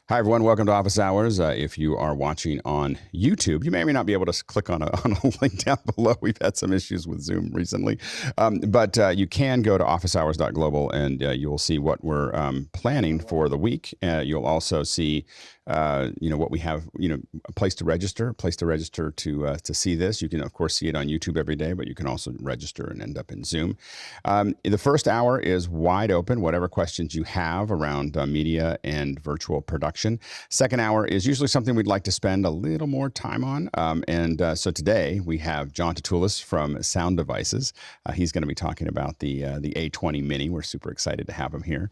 Hi, everyone. Welcome to Office Hours. If you are watching on YouTube, you may or may not be able to click on a link down below. We've had some issues with Zoom recently. But you can go to officehours.global and you will see what we're planning for the week. You'll also see what we have, a place to register to see this. You can, of course, see it on YouTube every day, but you can also register and end up in Zoom. The first hour is wide open, whatever questions you have around media and virtual production. Second hour is usually something we'd like to spend a little more time on. So today we have Jon Tatooles from Sound Devices. He's going to be talking about the A20-Mini. We're super excited to have him here.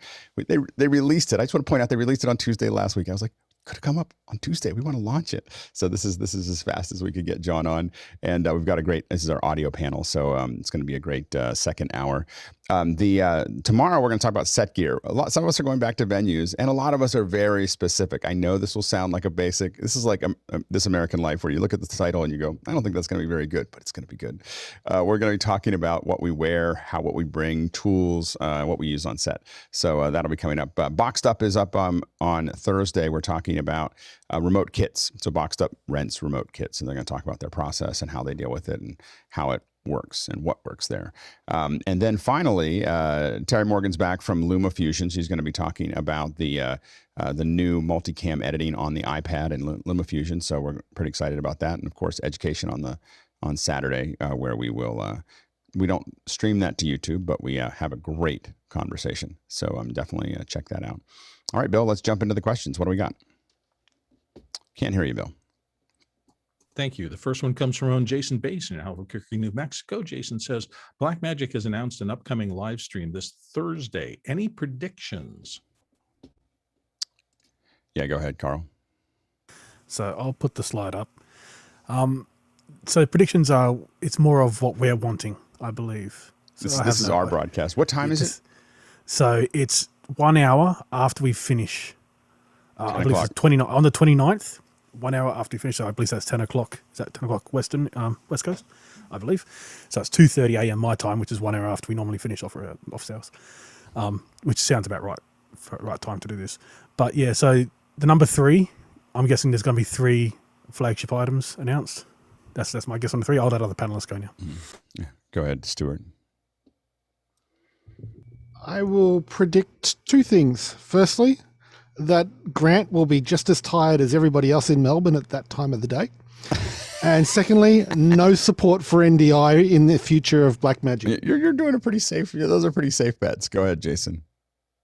They released it. I just want to point out they released it on Tuesday last week. I was like, could have come up on Tuesday. We want to launch it. So this is as fast as we could get Jon on. And we've got this is our audio panel. So it's going to be a great second hour. Tomorrow we're going to talk about set gear. Some of us are going back to venues, and a lot of us are very specific. I know this will sound like a basic. This is like This American Life, where you look at the title and you go, I don't think that's going to be very good, but it's going to be good. We're going to be talking about what we wear, what we bring, tools, what we use on set. So that'll be coming up. Boxed Up is up on Thursday. We're talking about remote kits. So Boxed Up rents remote kits, and they're going to talk about their process and how they deal with it and how it works and what works there. And then finally, Terry Morgan's back from LumaFusion. She's going to be talking about the new multicam editing on the iPad and LumaFusion. So we're pretty excited about that. And of course, education on Saturday, where we will we don't stream that to YouTube, but we have a great conversation. So definitely check that out. All right, Bill, let's jump into the questions. What do we got? Can't hear you, Bill. Thank you. The first one comes from Jason Basin in Albuquerque, New Mexico. Jason says, Blackmagic has announced an upcoming live stream this Thursday. Any predictions? Yeah, go ahead, Carl. So I'll put the slide up. So predictions are, it's more of what we're wanting, I believe. So this is our broadcast. What time is it? So it's 1 hour after we finish. I believe it's on the 29th. 1 hour after we finish, so I believe that's 10 o'clock. Is that 10 o'clock West Coast? I believe. So it's 2:30 a.m. my time, which is 1 hour after we normally finish office hours, which sounds about right for right time to do this. But yeah, so the number 3, I'm guessing there's going to be 3 flagship items announced. That's my guess on the 3. I'll let other panelists go now. Yeah. Go ahead, Stuart. I will predict 2 things. Firstly, that Grant will be just as tired as everybody else in Melbourne at that time of the day. And secondly, no support for NDI in the future of Blackmagic. You're doing a pretty safe. Those are pretty safe bets. Go ahead, Jason.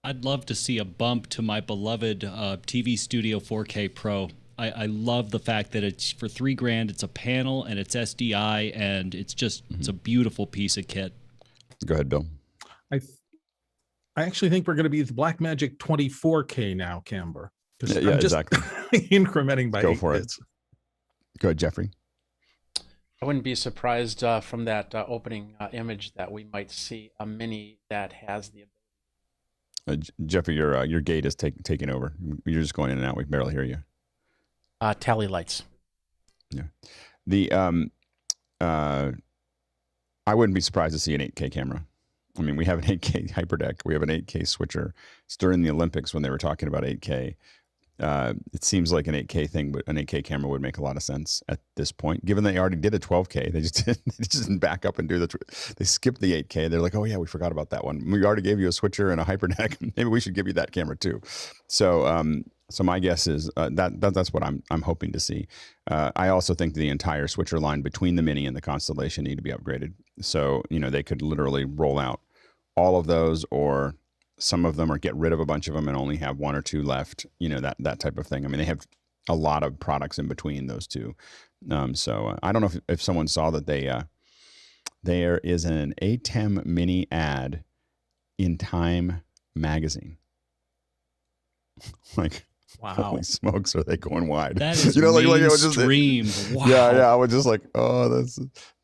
I'd love to see a bump to my beloved TV Studio 4K Pro. I love the fact that it's for $3,000. It's a panel and it's SDI, and it's just it's a beautiful piece of kit. Go ahead, Bill. I actually think we're going to be the Blackmagic 24K now, Camber. Yeah, exactly. Incrementing by Go 8 for bits. it. Go ahead, Jeffrey. I wouldn't be surprised from that opening image that we might see a Mini that has the ability. Jeffrey, your gate is taking over. You're just going in and out. We barely hear you. Tally lights. Yeah. I wouldn't be surprised to see an 8K camera. I mean, we have an 8K HyperDeck. We have an 8K switcher. It's during the Olympics when they were talking about 8K. It seems like an 8K thing, but an 8K camera would make a lot of sense at this point, given they already did a 12K. They just didn't back up and do they skipped the 8K. They're like, oh yeah, we forgot about that one. We already gave you a switcher and a HyperDeck. Maybe we should give you that camera too. So my guess is that's what I'm hoping to see. I also think the entire switcher line between the Mini and the Constellation need to be upgraded. So, they could literally roll out all of those, or some of them, or get rid of a bunch of them and only have 1 or 2 left, that type of thing. I mean, they have a lot of products in between those two. So I don't know if someone saw that there is an ATEM Mini ad in Time magazine. Like, wow. Holy smokes, are they going wide? That is mainstream. Wow. Yeah. I was just like, oh,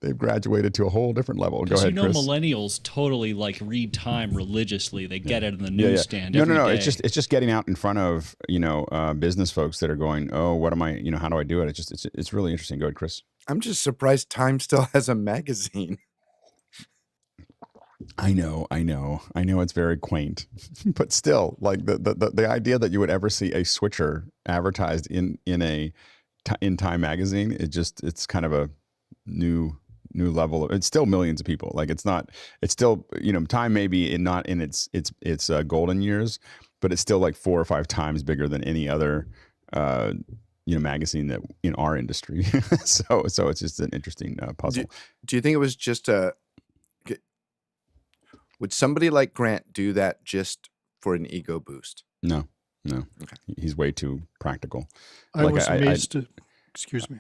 they've graduated to a whole different level. Go ahead, Chris. Millennials totally read Time religiously. They get it in the newsstand. every No. day. It's just getting out in front of business folks that are going, oh, what am I? How do I do it? It's really interesting. Go ahead, Chris. I'm just surprised Time still has a magazine. I know it's very quaint, but still, like the idea that you would ever see a switcher advertised in Time magazine, it's kind of a new level of, it's still millions of people. Like it's still, Time may be not in its golden years, but it's still like 4 or 5 times bigger than any other magazine that in our industry. so it's just an interesting puzzle. Do you think it was just would somebody like Grant do that just for an ego boost? No. Okay. He's way too practical. I was amazed excuse me.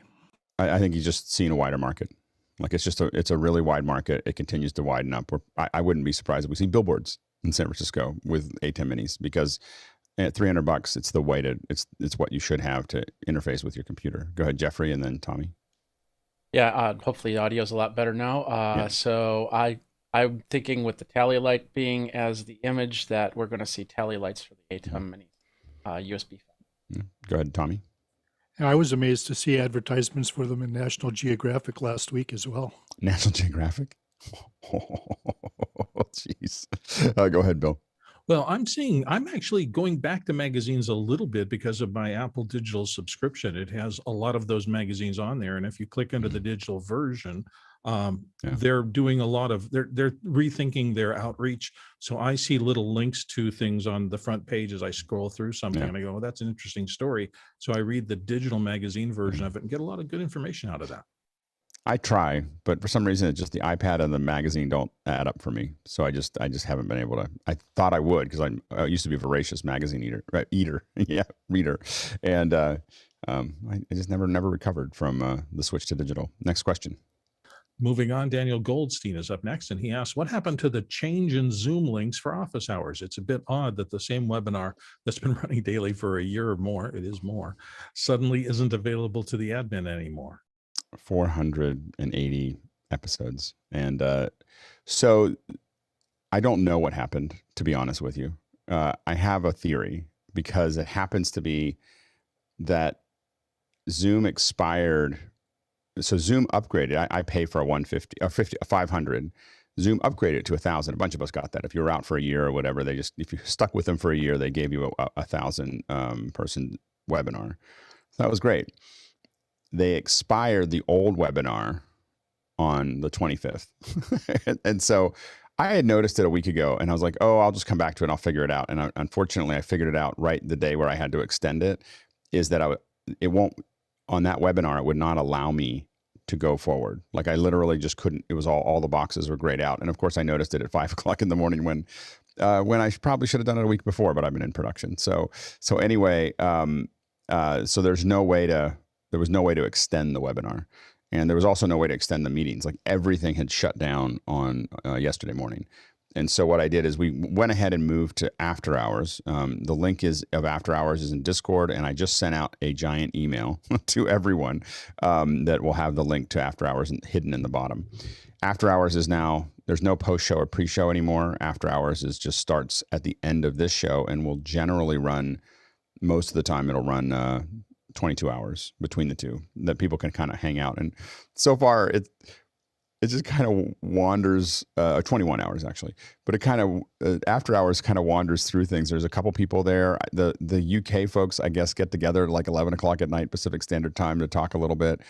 I think he's just seeing a wider market. Like it's a really wide market. It continues to widen up. I wouldn't be surprised if we see billboards in San Francisco with A10 minis, because at $300, it's the way it's what you should have to interface with your computer. Go ahead, Jeffrey, and then Tommy. Yeah, hopefully the audio is a lot better now. So I'm thinking with the tally light being as the image that we're going to see tally lights for the ATEM Mini USB 5. Go ahead, Tommy. I was amazed to see advertisements for them in National Geographic last week as well. National Geographic? Oh, jeez. Go ahead, Bill. Well, I'm actually going back to magazines a little bit because of my Apple digital subscription. It has a lot of those magazines on there. And if you click into the digital version, they're doing a lot of, they're rethinking their outreach. So I see little links to things on the front page as I scroll through something and I go, oh, that's an interesting story. So I read the digital magazine version of it and get a lot of good information out of that. I try, but for some reason, it's just the iPad and the magazine don't add up for me. So I just haven't been able to. I thought I would, because I used to be a voracious magazine reader, and I just never recovered from the switch to digital. Next question. Moving on, Daniel Goldstein is up next, and he asks, what happened to the change in Zoom links for office hours? It's a bit odd that the same webinar that's been running daily for a year or more, it is more, suddenly isn't available to the admin anymore. 480 episodes. And so I don't know what happened, to be honest with you. I have a theory, because it happens to be that Zoom expired. So Zoom upgraded. I pay for a 150 or 500. Zoom upgraded to 1,000. A bunch of us got that. If you were out for a year or whatever, if you stuck with them for a year, they gave you a 1,000 person webinar. So that was great. They expired the old webinar on the 25th. And so I had noticed it a week ago, and I was like, oh, I'll just come back to it and I'll figure it out. And unfortunately, I figured it out right the day where I had to extend it, is that it won't, on that webinar, it would not allow me to go forward. Like I literally just couldn't, it was all the boxes were grayed out. And of course I noticed it at 5 o'clock in the morning when I probably should have done it a week before, but I've been in production. So anyway, so there was no way to extend the webinar, and there was also no way to extend the meetings. Like everything had shut down on yesterday morning. And so what I did is we went ahead and moved to after hours. The link of after hours is in Discord, and I just sent out a giant email to everyone that will have the link to after hours hidden in the bottom. After hours is now, there's no post-show or pre-show anymore. After hours just starts at the end of this show, and will generally run, most of the time it'll run 22 hours between the two, that people can kind of hang out. And so far it just kind of wanders, 21 hours actually, but it kind of, after hours kind of wanders through things. There's a couple people there. The UK folks, I guess, get together like 11 o'clock at night, Pacific Standard Time, to talk a little bit.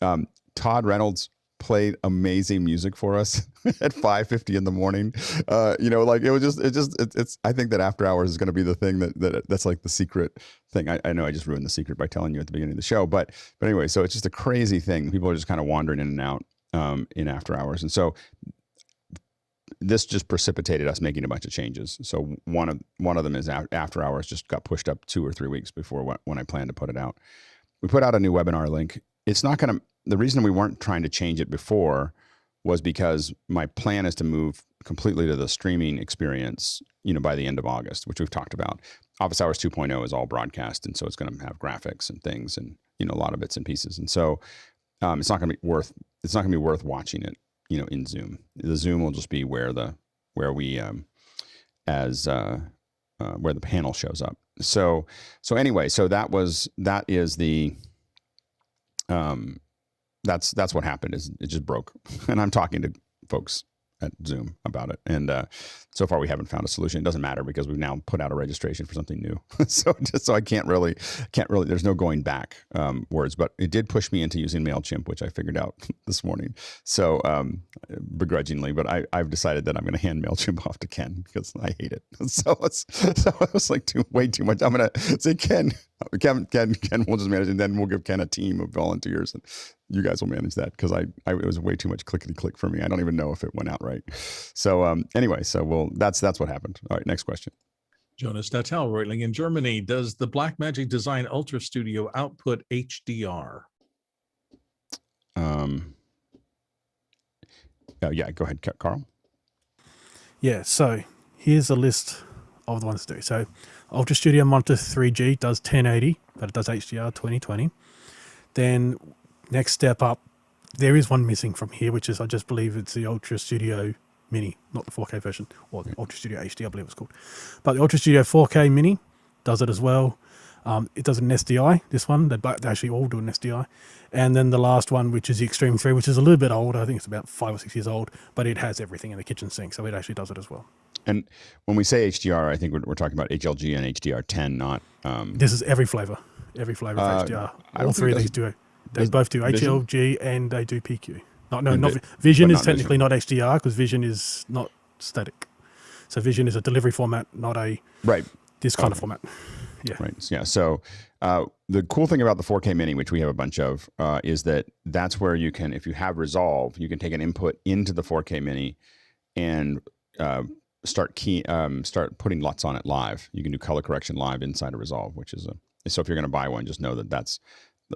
Todd Reynolds played amazing music for us at 5:50 in the morning. Like it's I think that after hours is going to be the thing that's like the secret thing. I know I just ruined the secret by telling you at the beginning of the show, but anyway, so it's just a crazy thing. People are just kind of wandering in and out in after hours. And so this just precipitated us making a bunch of changes. So one of them is after hours just got pushed up 2 or 3 weeks before when I planned to put it out. We put out a new webinar link. It's not going to, the reason we weren't trying to change it before was because my plan is to move completely to the streaming experience, by the end of August, which we've talked about. Office Hours 2.0 is all broadcast, and so it's going to have graphics and things, and a lot of bits and pieces. And so it's not going to be worth watching it, in Zoom. The Zoom will just be where the panel shows up. So anyway, so that is the that's what happened. Is it just broke. And I'm talking to folks at Zoom about it. And so far we haven't found a solution. It doesn't matter because we've now put out a registration for something new. so I can't really, there's no going back words, but it did push me into using MailChimp, which I figured out this morning. So begrudgingly, but I've decided that I'm going to hand MailChimp off to Ken because I hate it. So it was like way too much. I'm going to say, Ken will just manage it, and then we'll give Ken a team of volunteers and you guys will manage that because it was way too much clickety click for me. I don't even know if it went out right. So anyway, that's what happened. All right, next question. Jonas Tatooles, Reutling in Germany. Does the Blackmagic Design UltraStudio output HDR? Yeah, go ahead, Carl. Yeah, so here's a list of the ones to do. So UltraStudio Monitor 3G does 1080, but it does HDR 2020. Then next step up, there is one missing from here, which is, I just believe it's the UltraStudio Mini, not the 4K version, or the UltraStudio HD, I believe it's called. But the UltraStudio 4K Mini does it as well. It does an SDI, this one. They actually all do an SDI. And then the last one, which is the Extreme 3, which is a little bit older. I think it's about 5 or 6 years old, but it has everything in the kitchen sink, so it actually does it as well. And when we say HDR, I think we're talking about HLG and HDR10, not... This is every flavor of HDR. All three of these do. They both do Vision? HLG and they do PQ. Vision is technically not HDR because Vision is not static. So Vision is a delivery format, not a this kind of format. Yeah. Right. Yeah. So the cool thing about the 4K Mini, which we have a bunch of, is that's where you can, if you have Resolve, you can take an input into the 4K Mini and start putting LUTs on it live. You can do color correction live inside of Resolve, which is so if you're going to buy one, just know that's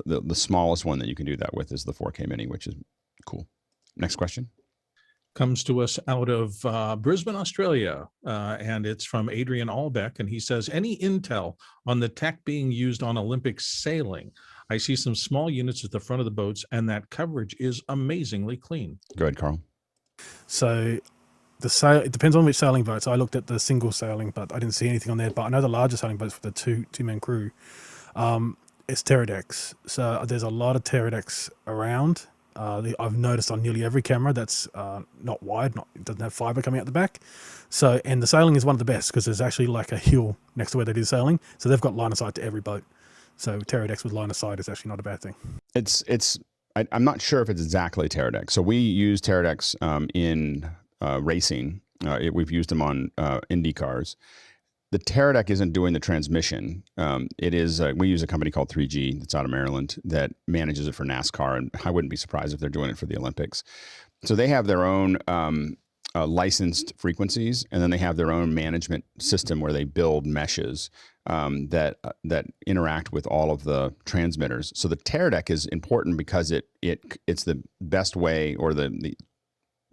the smallest one that you can do that with is the 4K Mini, which is cool. Next question. Comes to us out of Brisbane, Australia, and it's from Adrian Albeck, and he says, any intel on the tech being used on Olympic sailing? I see some small units at the front of the boats, and that coverage is amazingly clean. Go ahead, Carl. So it depends on which sailing boats. I looked at the single sailing, but I didn't see anything on there. But I know the larger sailing boats for the two-man crew, it's pterodecks. So there's a lot of pterodecks around. I've noticed on nearly every camera that's not wide, it doesn't have fiber coming out the back. So, and the sailing is one of the best because there's actually like a hill next to where they do sailing. So they've got line of sight to every boat. So pterodecks with line of sight is actually not a bad thing. I'm not sure if it's exactly pterodecks. So we use pterodecks in racing. We've used them on Indy cars. The pterodeck isn't doing the transmission. It is, we use a company called 3G that's out of Maryland that manages it for NASCAR, and I wouldn't be surprised if they're doing it for the Olympics. So they have their own licensed frequencies, and then they have their own management system where they build meshes that interact with all of the transmitters. So the pterodeck is important because it's the best way, or the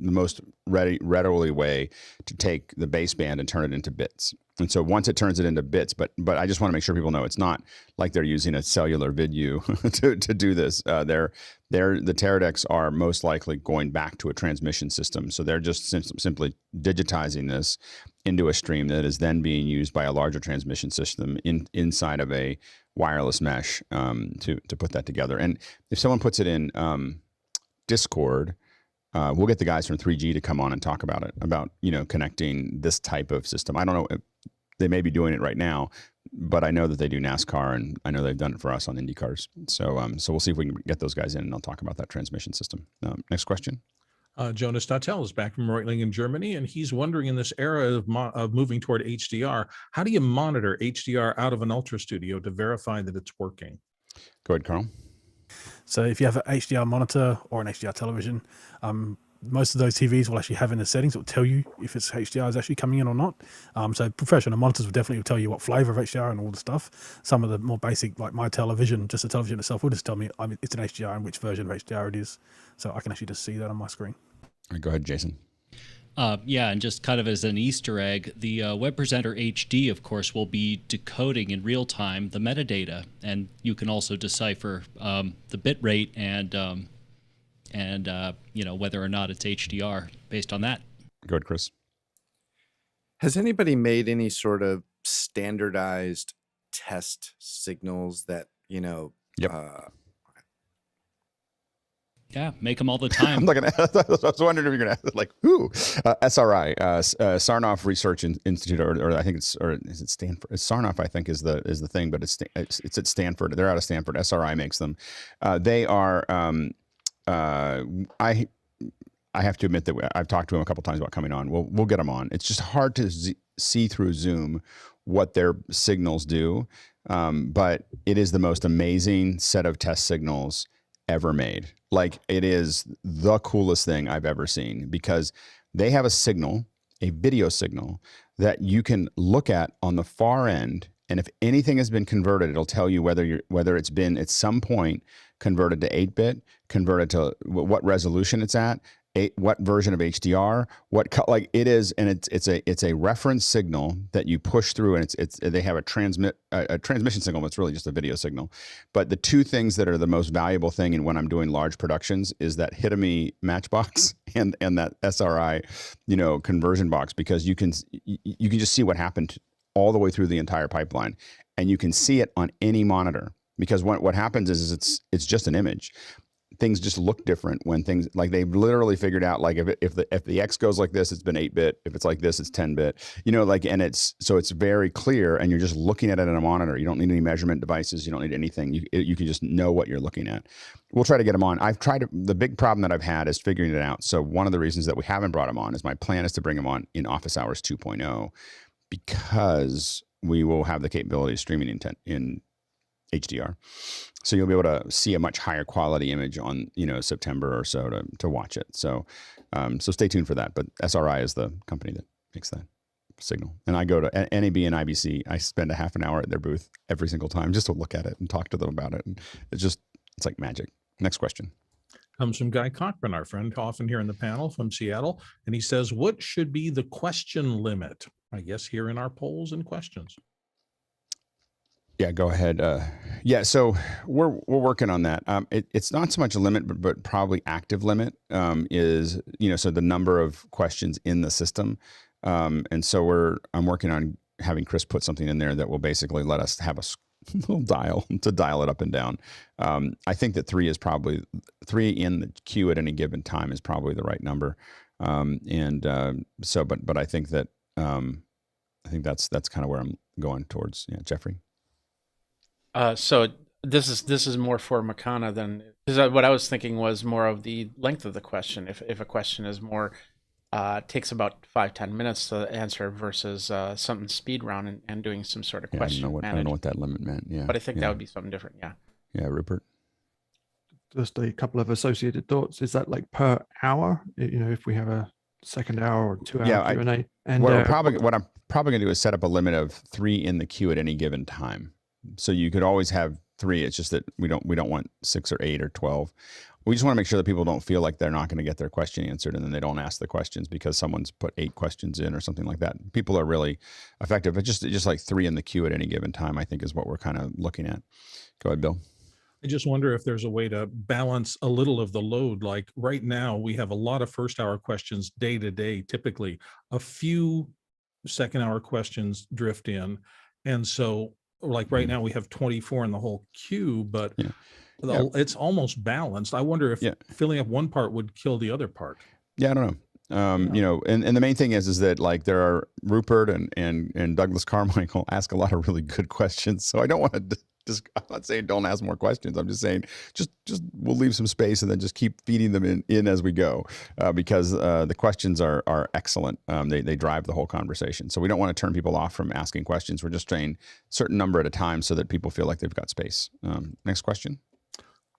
most readily way to take the baseband and turn it into bits. And so once it turns it into bits, but I just want to make sure people know it's not like they're using a cellular VidU to do this. The pterodecks are most likely going back to a transmission system. So they're just simply digitizing this into a stream that is then being used by a larger transmission system inside of a wireless mesh to put that together. And if someone puts it in Discord, we'll get the guys from 3G to come on and talk about it, about connecting this type of system. I don't know. They may be doing it right now, but I know that they do NASCAR, and I know they've done it for us on Indy cars. So we'll see if we can get those guys in, and they'll talk about that transmission system. Next question. Jonas Tatooles is back from Reutling in Germany, and he's wondering, in this era of moving toward HDR, how do you monitor HDR out of an UltraStudio to verify that it's working? Go ahead, Carl. So if you have an HDR monitor or an HDR television, most of those TVs will actually have in the settings, it will tell you if it's HDR is actually coming in or not. So professional monitors will definitely tell you what flavor of HDR and all the stuff. Some of the more basic, like my television, just the television itself, will just tell me it's an HDR and which version of HDR it is. So I can actually just see that on my screen. All right, go ahead, Jason. Yeah, and just kind of as an Easter egg, the Web Presenter HD, of course, will be decoding in real time the metadata, and you can also decipher the bit rate and whether or not it's HDR based on that. Go ahead, Chris. Has anybody made any sort of standardized test signals that Yep. Yeah, make them all the time. I'm like, I was wondering if you're going to ask, like, who? SRI, Sarnoff Research Institute, or I think is it Stanford? Sarnoff, I think, is the thing, but it's at Stanford. They're out of Stanford. SRI makes them. They are. I have to admit that I've talked to them a couple times about coming on. We'll get them on. It's just hard to see through Zoom what their signals do, but it is the most amazing set of test signals ever made. Like, it is the coolest thing I've ever seen, because they have a signal, a video signal, that you can look at on the far end, and if anything has been converted, it'll tell you whether it's been at some point converted to 8-bit, converted to what resolution it's at, what version of HDR, like it is, and it's a reference signal that you push through, and they have a transmission signal that's really just a video signal. But the two things that are the most valuable thing in when I'm doing large productions is that Hitomi matchbox and that SRI, conversion box, because you can just see what happened all the way through the entire pipeline, and you can see it on any monitor, because what happens is it's just an image. Things just look different when things, like, they've literally figured out, like, if the X goes like this, it's been 8-bit. If it's like this, it's 10-bit. And it's very clear, and you're just looking at it on a monitor. You don't need any measurement devices. You don't need anything. You can just know what you're looking at. We'll try to get them on. The big problem that I've had is figuring it out. So one of the reasons that we haven't brought them on is my plan is to bring them on in Office Hours 2.0, because we will have the capability of streaming in HDR. So you'll be able to see a much higher quality image on, September or so to watch it. So, so stay tuned for that. But SRI is the company that makes that signal. And I go to NAB and IBC. I spend a half an hour at their booth every single time just to look at it and talk to them about it. And it's like magic. Next question. Comes from Guy Cochran, our friend, often here in the panel from Seattle. And he says, what should be the question limit? I guess here in our polls and questions. Yeah, go ahead. So we're working on that. It's not so much a limit, but probably active limit is, so the number of questions in the system. And so I'm working on having Chris put something in there that will basically let us have a little dial to dial it up and down. I think that 3 in the queue at any given time is probably the right number. But I think that that's kind of where I'm going towards. Yeah, Jeffrey. So this is more for Makana than, because what I was thinking was more of the length of the question. If a question is more takes about 5-10 minutes to answer versus something speed round and doing some sort of question. I don't know what that limit meant. Yeah, but I think that would be something different. Yeah. Yeah, Rupert. Just a couple of associated thoughts. Is that like per hour? If we have a second hour or 2 hour Q&A. And what I'm probably going to do is set up a limit of 3 in the queue at any given time. So you could always have 3. It's just that we don't want 6 or 8 or 12. We just want to make sure that people don't feel like they're not going to get their question answered, and then they don't ask the questions because someone's put 8 questions in or something like that. People are really effective. But just like 3 in the queue at any given time, I think, is what we're kind of looking at. Go ahead, Bill. I just wonder if there's a way to balance a little of the load. Like right now, we have a lot of first hour questions day to day, typically. A few second hour questions drift in. And so, like right now, we have 24 in the whole queue, but it's almost balanced. I wonder if filling up one part would kill the other part. Yeah, I don't know. And the main thing is that, like, there are Rupert and Douglas Carmichael ask a lot of really good questions. So I don't want to I'm not saying don't ask more questions. I'm just saying just we'll leave some space and then just keep feeding them in as we go, because the questions are excellent. They drive the whole conversation. So we don't want to turn people off from asking questions. We're just saying a certain number at a time so that people feel like they've got space. Next question.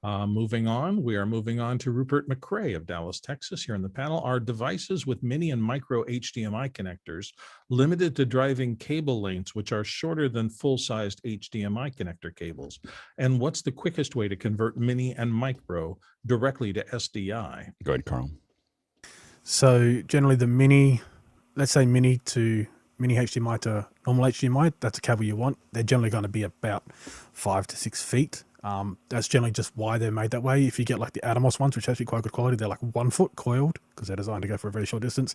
Moving on, we are moving on to Rupert McCrae of Dallas, Texas. Here in the panel, are devices with mini and micro HDMI connectors limited to driving cable lengths, which are shorter than full-sized HDMI connector cables? And what's the quickest way to convert mini and micro directly to SDI? Go ahead, Carl. So generally the mini, let's say mini HDMI to normal HDMI, that's a cable you want. They're generally going to be about 5 to 6 feet. That's generally just why they're made that way. If you get like the Atomos ones, which are actually quite good quality, they're like 1 foot coiled because they're designed to go for a very short distance.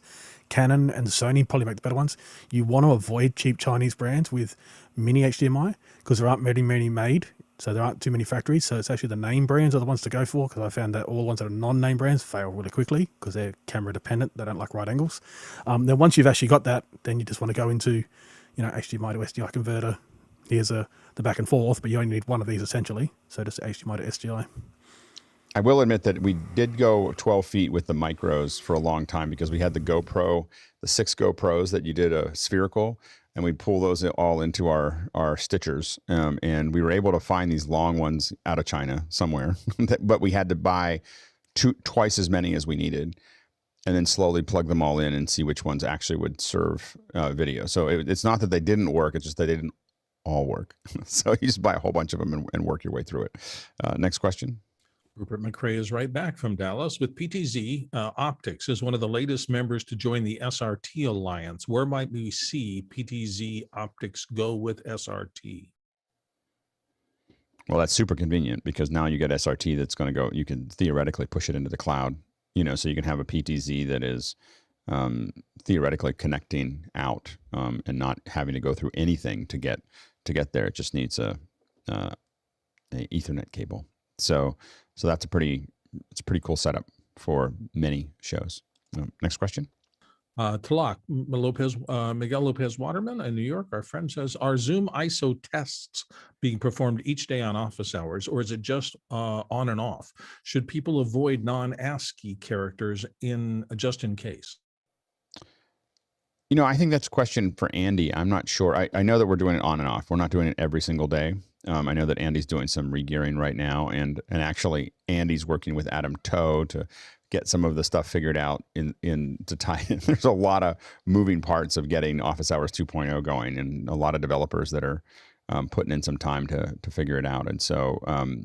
Canon and Sony probably make the better ones. You want to avoid cheap Chinese brands with mini HDMI because there aren't many made So there aren't too many factories. So it's actually the name brands are the ones to go for, because I found that all the ones that are non-name brands fail really quickly because they're camera dependent. They don't like right angles. Then once you've actually got that, then you just want to go into, HDMI to SDI converter. Here's the back and forth, but you only need one of these essentially. So just HDMI to SDI. I will admit that we did go 12 feet with the micros for a long time because we had the GoPro, the 6 GoPros that you did a spherical, and we'd pull those all into our stitchers. And we were able to find these long ones out of China somewhere, but we had to buy twice as many as we needed and then slowly plug them all in and see which ones actually would serve video. So it's not that they didn't work, it's just that they didn't all work. So you just buy a whole bunch of them and work your way through it. Next question. Rupert McCrae is right back from Dallas with PTZOptics is one of the latest members to join the SRT Alliance. Where might we see PTZOptics go with SRT? Well, that's super convenient because now you get SRT that's going to go, you can theoretically push it into the cloud, so you can have a PTZ that is theoretically connecting out and not having to go through anything to get there. It just needs a Ethernet cable. So that's a pretty cool setup for many shows. Next question. Talak Miguel Lopez Waterman in New York, our friend says, are ZoomISO tests being performed each day on office hours, or is it just on and off? Should people avoid non-ASCII characters just in case? I think that's a question for Andy. I'm not sure. I know that we're doing it on and off. We're not doing it every single day. I know that Andy's doing some regearing right now, and actually Andy's working with Adam Toe to get some of the stuff figured out to tie in. There's a lot of moving parts of getting Office Hours 2.0 going, and a lot of developers that are putting in some time to figure it out. And so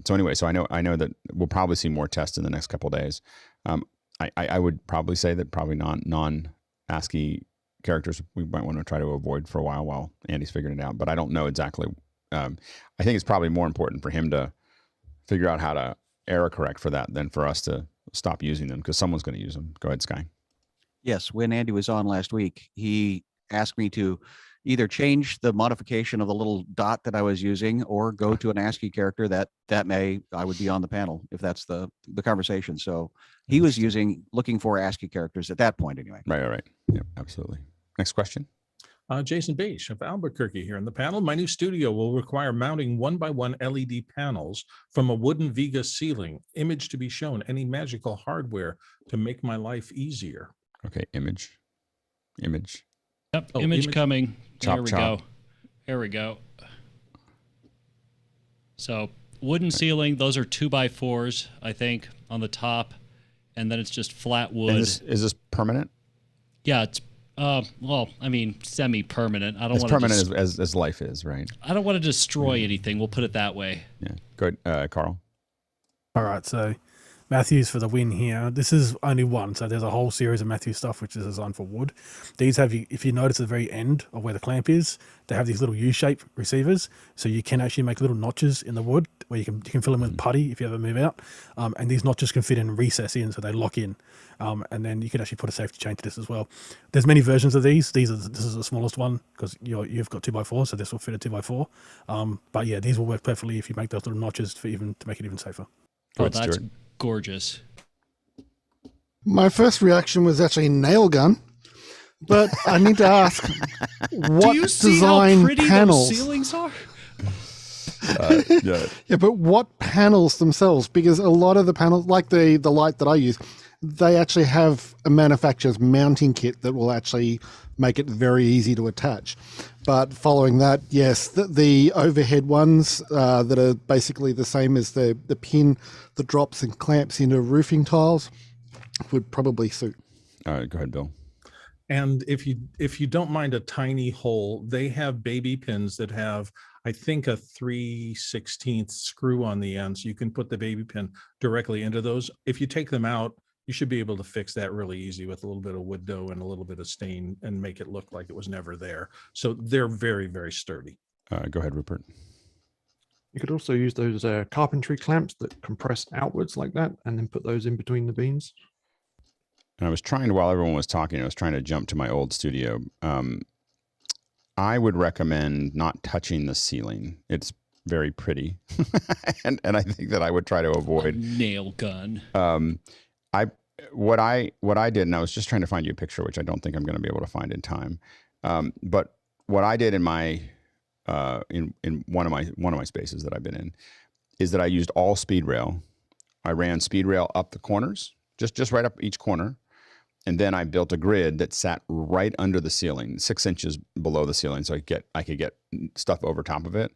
anyway, so I know that we'll probably see more tests in the next couple of days. I would probably say that probably non-ASCII characters we might want to try to avoid for a while Andy's figuring it out, but I don't know exactly. I think it's probably more important for him to figure out how to error correct for that than for us to stop using them, because someone's going to use them. Go ahead, Sky. Yes, when Andy was on last week, he asked me to either change the modification of the little dot that I was using or go to an ASCII character that I would be on the panel if that's the conversation. So he was looking for ASCII characters at that point anyway. Right. Yep, absolutely. Next question. Jason Beisch of Albuquerque here in the panel. My new studio will require mounting 1x1 LED panels from a wooden vega ceiling. Image to be shown. Any magical hardware to make my life easier? Okay, image. Yep, image coming. Chop. Here we go. So wooden ceiling. Those are 2x4s, I think, on the top, and then it's just flat wood. Is this permanent? Yeah, it's. Well, I mean, semi-permanent. I don't want as permanent as life is, right? I don't want to destroy anything. We'll put it that way. Yeah. Go ahead, Carl. All right, so Matthews for the win here. This is only one, so there's a whole series of Matthews stuff which is designed for wood. These have, if you notice at the very end of where the clamp is, they have these little U-shaped receivers, so you can actually make little notches in the wood where you can fill them with putty if you ever move out, and these notches can fit in and recess in, so they lock in, and then you can actually put a safety chain to this as well. There's many versions of these. This is the smallest one because you've got 2x4, so this will fit a 2x4. But yeah, these will work perfectly if you make those little notches to make it even safer. That's gorgeous. My first reaction was actually nail gun, but I need to ask, what Do you see design how pretty panels? those ceilings are? Yeah, but what panels themselves? Because a lot of the panels, like the light that I use, they actually have a manufacturer's mounting kit that will actually make it very easy to attach. But following that, yes, the overhead ones that are basically the same as the pin that drops and clamps into roofing tiles would probably suit. All right, go ahead, Bill. And if you don't mind a tiny hole, they have baby pins that have, I think, a 3/16 screw on the end, so you can put the baby pin directly into those. If you take them out, you should be able to fix that really easy with a little bit of wood dough and a little bit of stain and make it look like it was never there. So they're very, very sturdy. Go ahead, Rupert. You could also use those carpentry clamps that compress outwards like that and then put those in between the beams. And I was trying to, while everyone was talking, I was trying to jump to my old studio. I would recommend not touching the ceiling. It's very pretty, and I think that I would try to avoid nail gun. What I did, and I was just trying to find you a picture, which I don't think I'm going to be able to find in time. But what I did in my in one of my spaces that I've been in is that I used all speed rail. I ran speed rail up the corners, just right up each corner. And then I built a grid that sat right under the ceiling, 6 inches below the ceiling, so I could get stuff over top of it.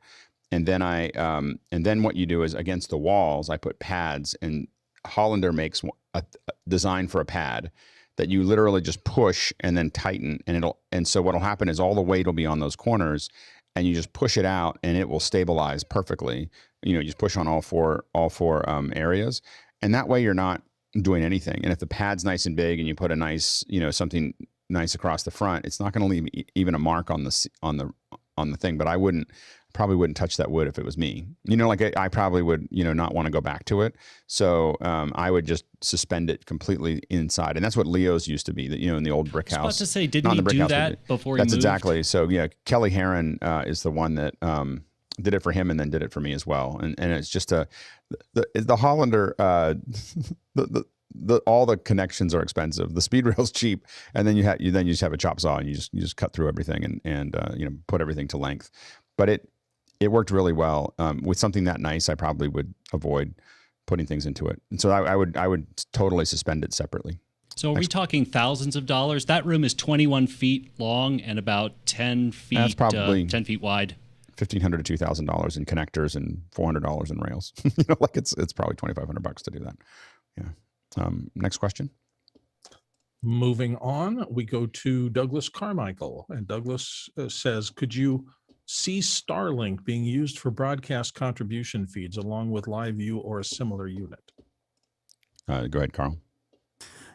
And then and then what you do is against the walls, I put pads, and Hollander makes a design for a pad that you literally just push and then tighten, and so what'll happen is all the weight will be on those corners, and you just push it out, and it will stabilize perfectly. You just push on all four areas, and that way you're not doing anything. And if the pad's nice and big and you put a nice, something nice across the front, it's not going to leave even a mark on the thing. But I probably wouldn't touch that wood if it was me. I probably would, not want to go back to it. So I would just suspend it completely inside. And that's what Leo's used to be, in the old brick house. I was about to say, didn't he do that before he moved? That's exactly. So yeah, Kelly Heron is the one that did it for him and then did it for me as well. And it's just the Hollander, all the connections are expensive. The speed rail's cheap, and then you just have a chop saw and you just cut through everything and put everything to length. But it worked really well. With something that nice, I probably would avoid putting things into it. And so I would totally suspend it separately. So are we talking thousands of dollars? That room is 21 feet long and about 10 feet. That's probably 10 feet wide. $1,500 to $2,000 in connectors and $400 in rails. It's probably $2,500 to do that. Yeah. Next question. Moving on, we go to Douglas Carmichael, and Douglas says, could you see Starlink being used for broadcast contribution feeds along with LiveU or a similar unit? Go ahead, Carl.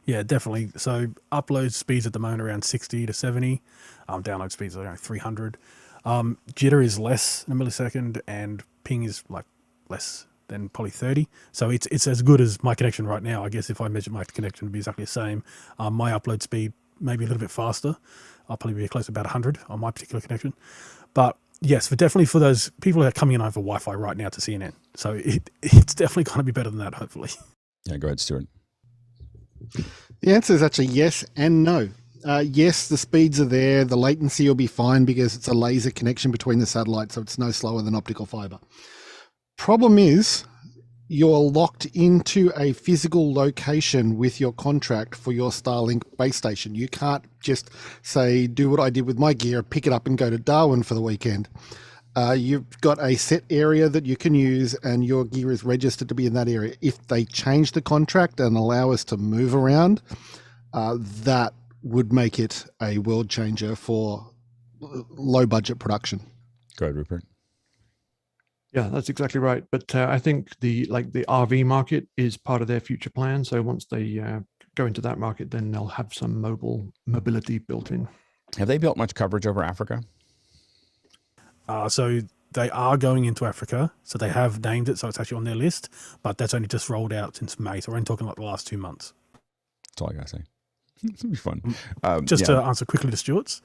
Yeah, definitely. So upload speeds at the moment around 60 to 70. Download speeds are around 300. Jitter is less than a millisecond, and ping is less than probably 30. So it's as good as my connection right now. I guess if I measure my connection, it'd be exactly the same. My upload speed maybe a little bit faster. I'll probably be close to about 100 on my particular connection. But yes, definitely for those people that are coming in over Wi-Fi right now to CNN. So it's definitely going to be better than that, hopefully. Yeah, go ahead, Stuart. The answer is actually yes and no. Yes, the speeds are there. The latency will be fine because it's a laser connection between the satellites, so it's no slower than optical fiber. Problem is, you're locked into a physical location with your contract for your Starlink base station. You can't just say, do what I did with my gear, pick it up and go to Darwin for the weekend. You've got a set area that you can use, and your gear is registered to be in that area. If they change the contract and allow us to move around, that would make it a world changer for low budget production. Go ahead, Rupert. Yeah, that's exactly right. But I think the RV market is part of their future plan. So once they go into that market, then they'll have some mobility built in. Have they built much coverage over Africa? So they are going into Africa. So they have named it. So it's actually on their list, but that's only just rolled out since May. So we're only talking the last 2 months. That's all I gotta say. It'll be fun. To answer quickly to Stuart's.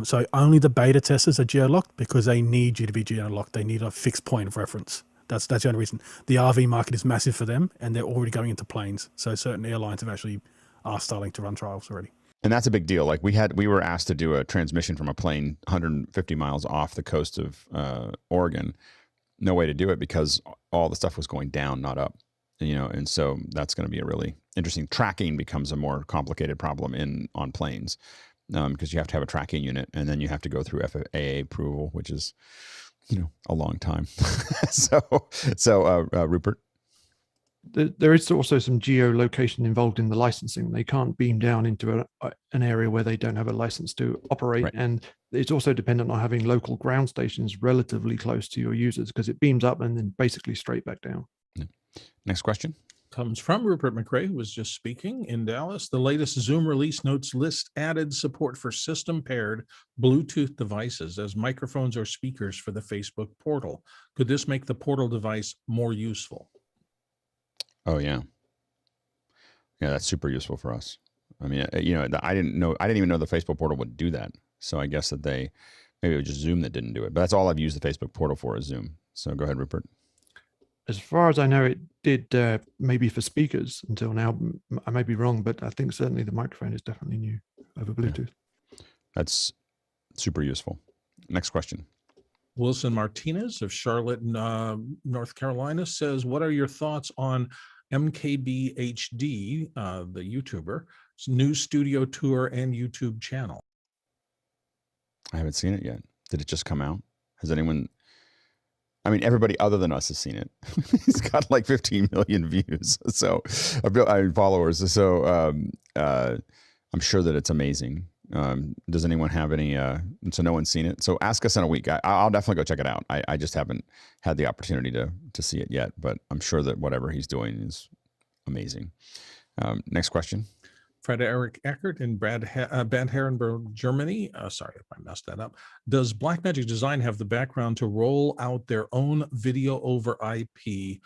So only the beta testers are geo-locked because they need you to be geo-locked. They need a fixed point of reference. That's the only reason. The RV market is massive for them, and they're already going into planes. So certain airlines have actually asked Starlink to run trials already. And that's a big deal. We were asked to do a transmission from a plane 150 miles off the coast of Oregon. No way to do it because all the stuff was going down, not up. And so that's going to be a really interesting. Tracking becomes a more complicated problem on planes because you have to have a tracking unit, and then you have to go through FAA approval, which is, a long time. So Rupert. There is also some geolocation involved in the licensing. They can't beam down into an area where they don't have a license to operate. Right. And it's also dependent on having local ground stations relatively close to your users because it beams up and then basically straight back down. Yeah. Next question. Comes from Rupert McRae, who was just speaking in Dallas. The latest Zoom release notes list added support for system-paired Bluetooth devices as microphones or speakers for the Facebook portal. Could this make the portal device more useful? Oh, yeah. Yeah, that's super useful for us. I mean, I didn't even know the Facebook portal would do that. So I guess that maybe it was just Zoom that didn't do it. But that's all I've used the Facebook portal for is Zoom. So go ahead, Rupert. As far as I know, it did maybe for speakers until now. I may be wrong, but I think certainly the microphone is definitely new over Bluetooth. Yeah. That's super useful. Next question. Wilson Martinez of Charlotte, North Carolina says, what are your thoughts on MKBHD, the YouTuber, new studio tour and YouTube channel? I haven't seen it yet. Did it just come out? Has anyone... I mean, everybody other than us has seen it. He's got like 15 million views, so followers. So I'm sure that it's amazing. Does anyone have any? So no one's seen it. So ask us in a week. I'll definitely go check it out. I just haven't had the opportunity to see it yet, but I'm sure that whatever he's doing is amazing. Next question. Frederick Eckert in Bad Herrenberg, Germany. Sorry if I messed that up. Does Blackmagic Design have the background to roll out their own video over IP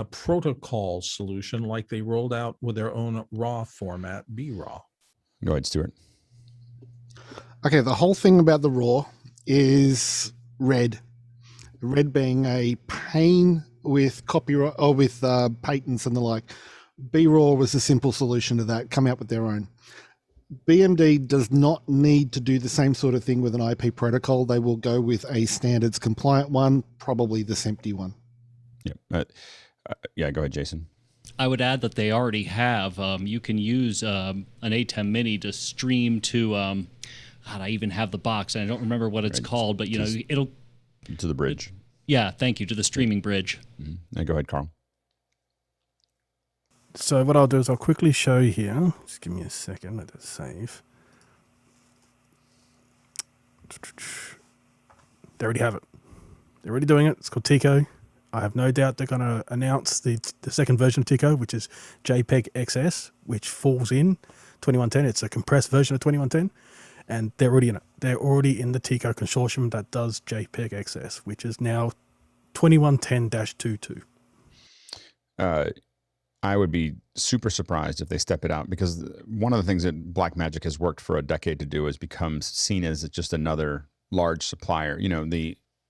protocol solution like they rolled out with their own RAW format, BRAW? Go ahead, Stuart. Okay, the whole thing about the RAW is red. Red being a pain with copyright or with patents and the like. BRAW was a simple solution to that, come out with their own. BMD does not need to do the same sort of thing with an IP protocol. They will go with a standards compliant one, probably the SMPTE one. Yeah, yeah. Go ahead, Jason. I would add that they already have. You can use an A20-Mini to stream to. God, I even have the box, and I don't remember what it's called, but it'll to the bridge. Yeah, thank you, to the streaming bridge. Mm-hmm. Now go ahead, Carl. So what I'll do is I'll quickly show you here. Just give me a second. Let it save. They already have it. They're already doing it. It's called Tico. I have no doubt they're going to announce the second version of Tico, which is JPEG XS, which falls in 2110. It's a compressed version of 2110. And they're already in it. They're already in the Tico consortium that does JPEG XS, which is now 2110-22. I would be super surprised if they step it out, because one of the things that Blackmagic has worked for a decade to do is become seen as just another large supplier. You know,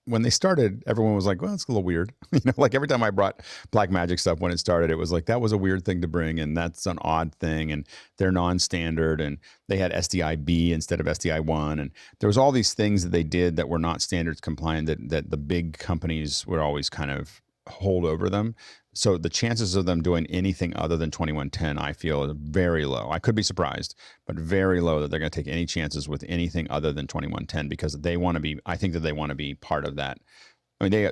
when they started, everyone was like, well, it's a little weird. You know, like every time I brought Blackmagic stuff when it started, it was like, that was a weird thing to bring, and that's an odd thing, and they're non-standard, and they had SDI-B instead of SDI-1, and there was all these things that they did that were not standards compliant that the big companies would always kind of hold over them. So the chances of them doing anything other than 2110, I feel, is very low. I could be surprised, but very low that they're going to take any chances with anything other than 2110, because they want to be, I think that they want to be part of that. I mean,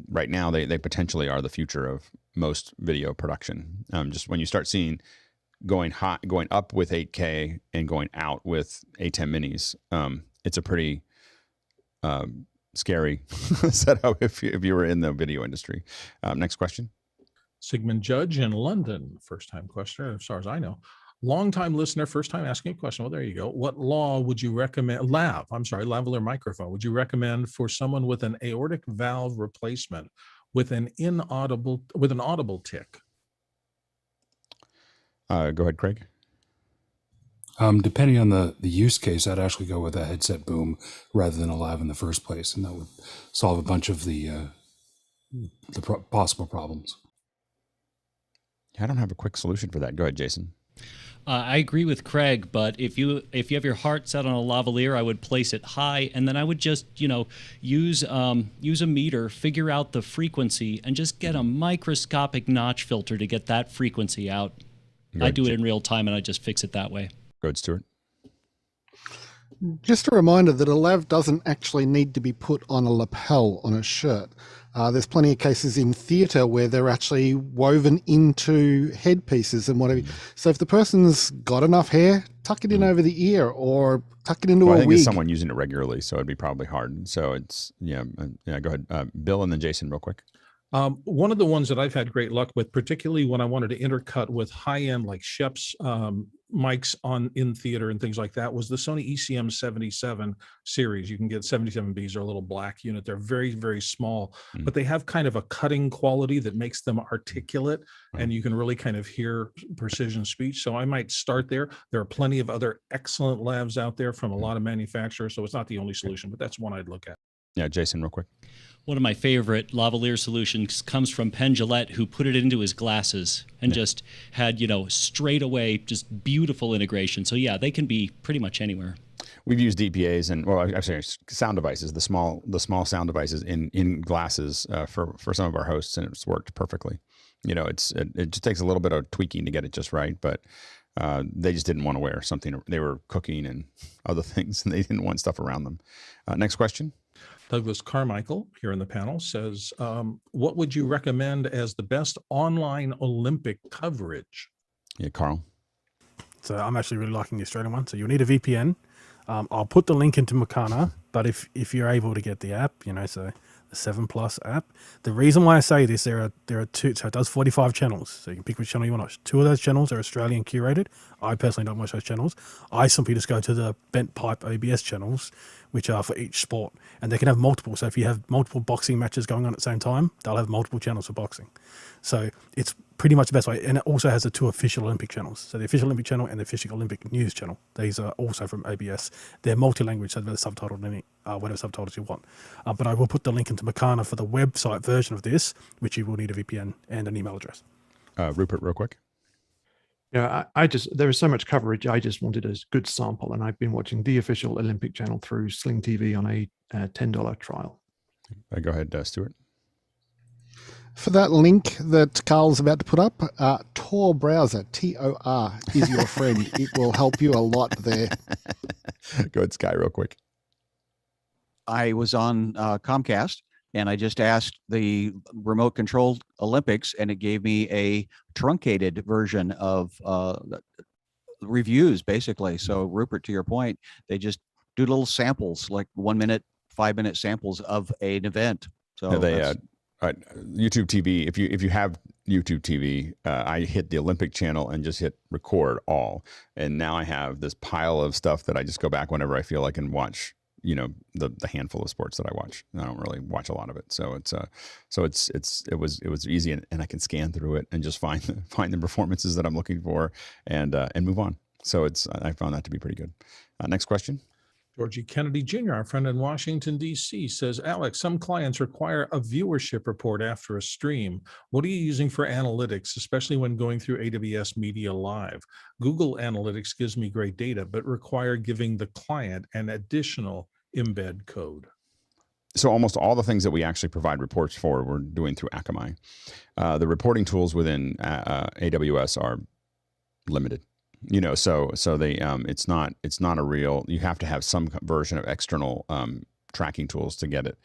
right now, they potentially are the future of most video production. Just when you start seeing going up with 8K and going out with A20-Minis, it's a pretty scary setup if you were in the video industry. Next question. Sigmund Judge in London, first-time questioner, as far as I know. Long-time listener, first time asking a question. Well, there you go. What law would you recommend, lavalier microphone, would you recommend for someone with an aortic valve replacement with an audible tick? Go ahead, Craig. Depending on the use case, I'd actually go with a headset boom rather than a lav in the first place, and that would solve a bunch of the possible problems. I don't have a quick solution for that. Go ahead, Jason. I agree with Craig, but if you have your heart set on a lavalier, I would place it high, and then I would just use a meter, figure out the frequency, and just get a microscopic notch filter to get that frequency out. I do it in real time, and I just fix it that way. Go ahead, Stuart. Just a reminder that a lav doesn't actually need to be put on a lapel on a shirt. There's plenty of cases in theatre where they're actually woven into headpieces and whatever. So if the person's got enough hair, tuck it in over the ear or tuck it into a I think wig. it's someone using it regularly, so it'd be probably hard. So it's, yeah, go ahead. Bill and then Jason real quick. One of the ones that I've had great luck with, particularly when I wanted to intercut with high-end like Shep's mics in theater and things like that, was the Sony ECM 77 series. You can get 77Bs or a little black unit. They're very, very small, but they have kind of a cutting quality that makes them articulate, and you can really kind of hear precision speech. So I might start there. There are plenty of other excellent lavs out there from a lot of manufacturers, so it's not the only solution, but that's one I'd look at. Yeah, Jason, real quick. One of my favorite lavalier solutions comes from Penn Jillette, who put it into his glasses and just had, straight away, just beautiful integration. So yeah, they can be pretty much anywhere. We've used DPAs and, well, actually sound devices, the small sound devices in glasses for some of our hosts, and it's worked perfectly. It just takes a little bit of tweaking to get it just right, but they just didn't want to wear something. They were cooking and other things, and they didn't want stuff around them. Next question. Douglas Carmichael here in the panel says, what would you recommend as the best online Olympic coverage? Yeah, Carl. So I'm actually really liking the Australian one. So you'll need a VPN. I'll put the link into Makana, but if you're able to get the app, so the 7 Plus app. The reason why I say this, there are two, so it does 45 channels. So you can pick which channel you want to watch. 2 of those channels are Australian curated. I personally don't watch those channels. I simply just go to the bent pipe OBS channels, which are for each sport. And they can have multiple. So if you have multiple boxing matches going on at the same time, they'll have multiple channels for boxing. So it's pretty much the best way. And it also has the 2 official Olympic channels. So the official Olympic channel and the official Olympic news channel. These are also from ABS. They're multi-language, so they're subtitled in whatever subtitles you want. But I will put the link into Makana for the website version of this, which you will need a VPN and an email address. Rupert, real quick. Yeah, there is so much coverage. I just wanted a good sample, and I've been watching the official Olympic channel through Sling TV on a $10 trial. Go ahead, Stuart. For that link that Carl's about to put up, Tor browser, TOR, is your friend. It will help you a lot there. Go ahead, Sky, real quick. I was on Comcast, and I just asked the remote controlled Olympics, and it gave me a truncated version of reviews, basically. So, Rupert, to your point, they just do little samples, like 1 minute, 5 minute samples of an event. So YouTube TV. If you have YouTube TV, I hit the Olympic channel and just hit record all, and now I have this pile of stuff that I just go back whenever I feel like and watch. The handful of sports that I watch. I don't really watch a lot of it, so it was easy, and I can scan through it and just find the performances that I'm looking for and move on. So I found that to be pretty good. Next question. Georgie Kennedy Jr., our friend in Washington, D.C., says, Alex, some clients require a viewership report after a stream. What are you using for analytics, especially when going through AWS Media Live? Google Analytics gives me great data, but require giving the client an additional embed code. So almost all the things that we actually provide reports for, we're doing through Akamai. The reporting tools within AWS are limited. So they it's not a real. You have to have some version of external tracking tools to get it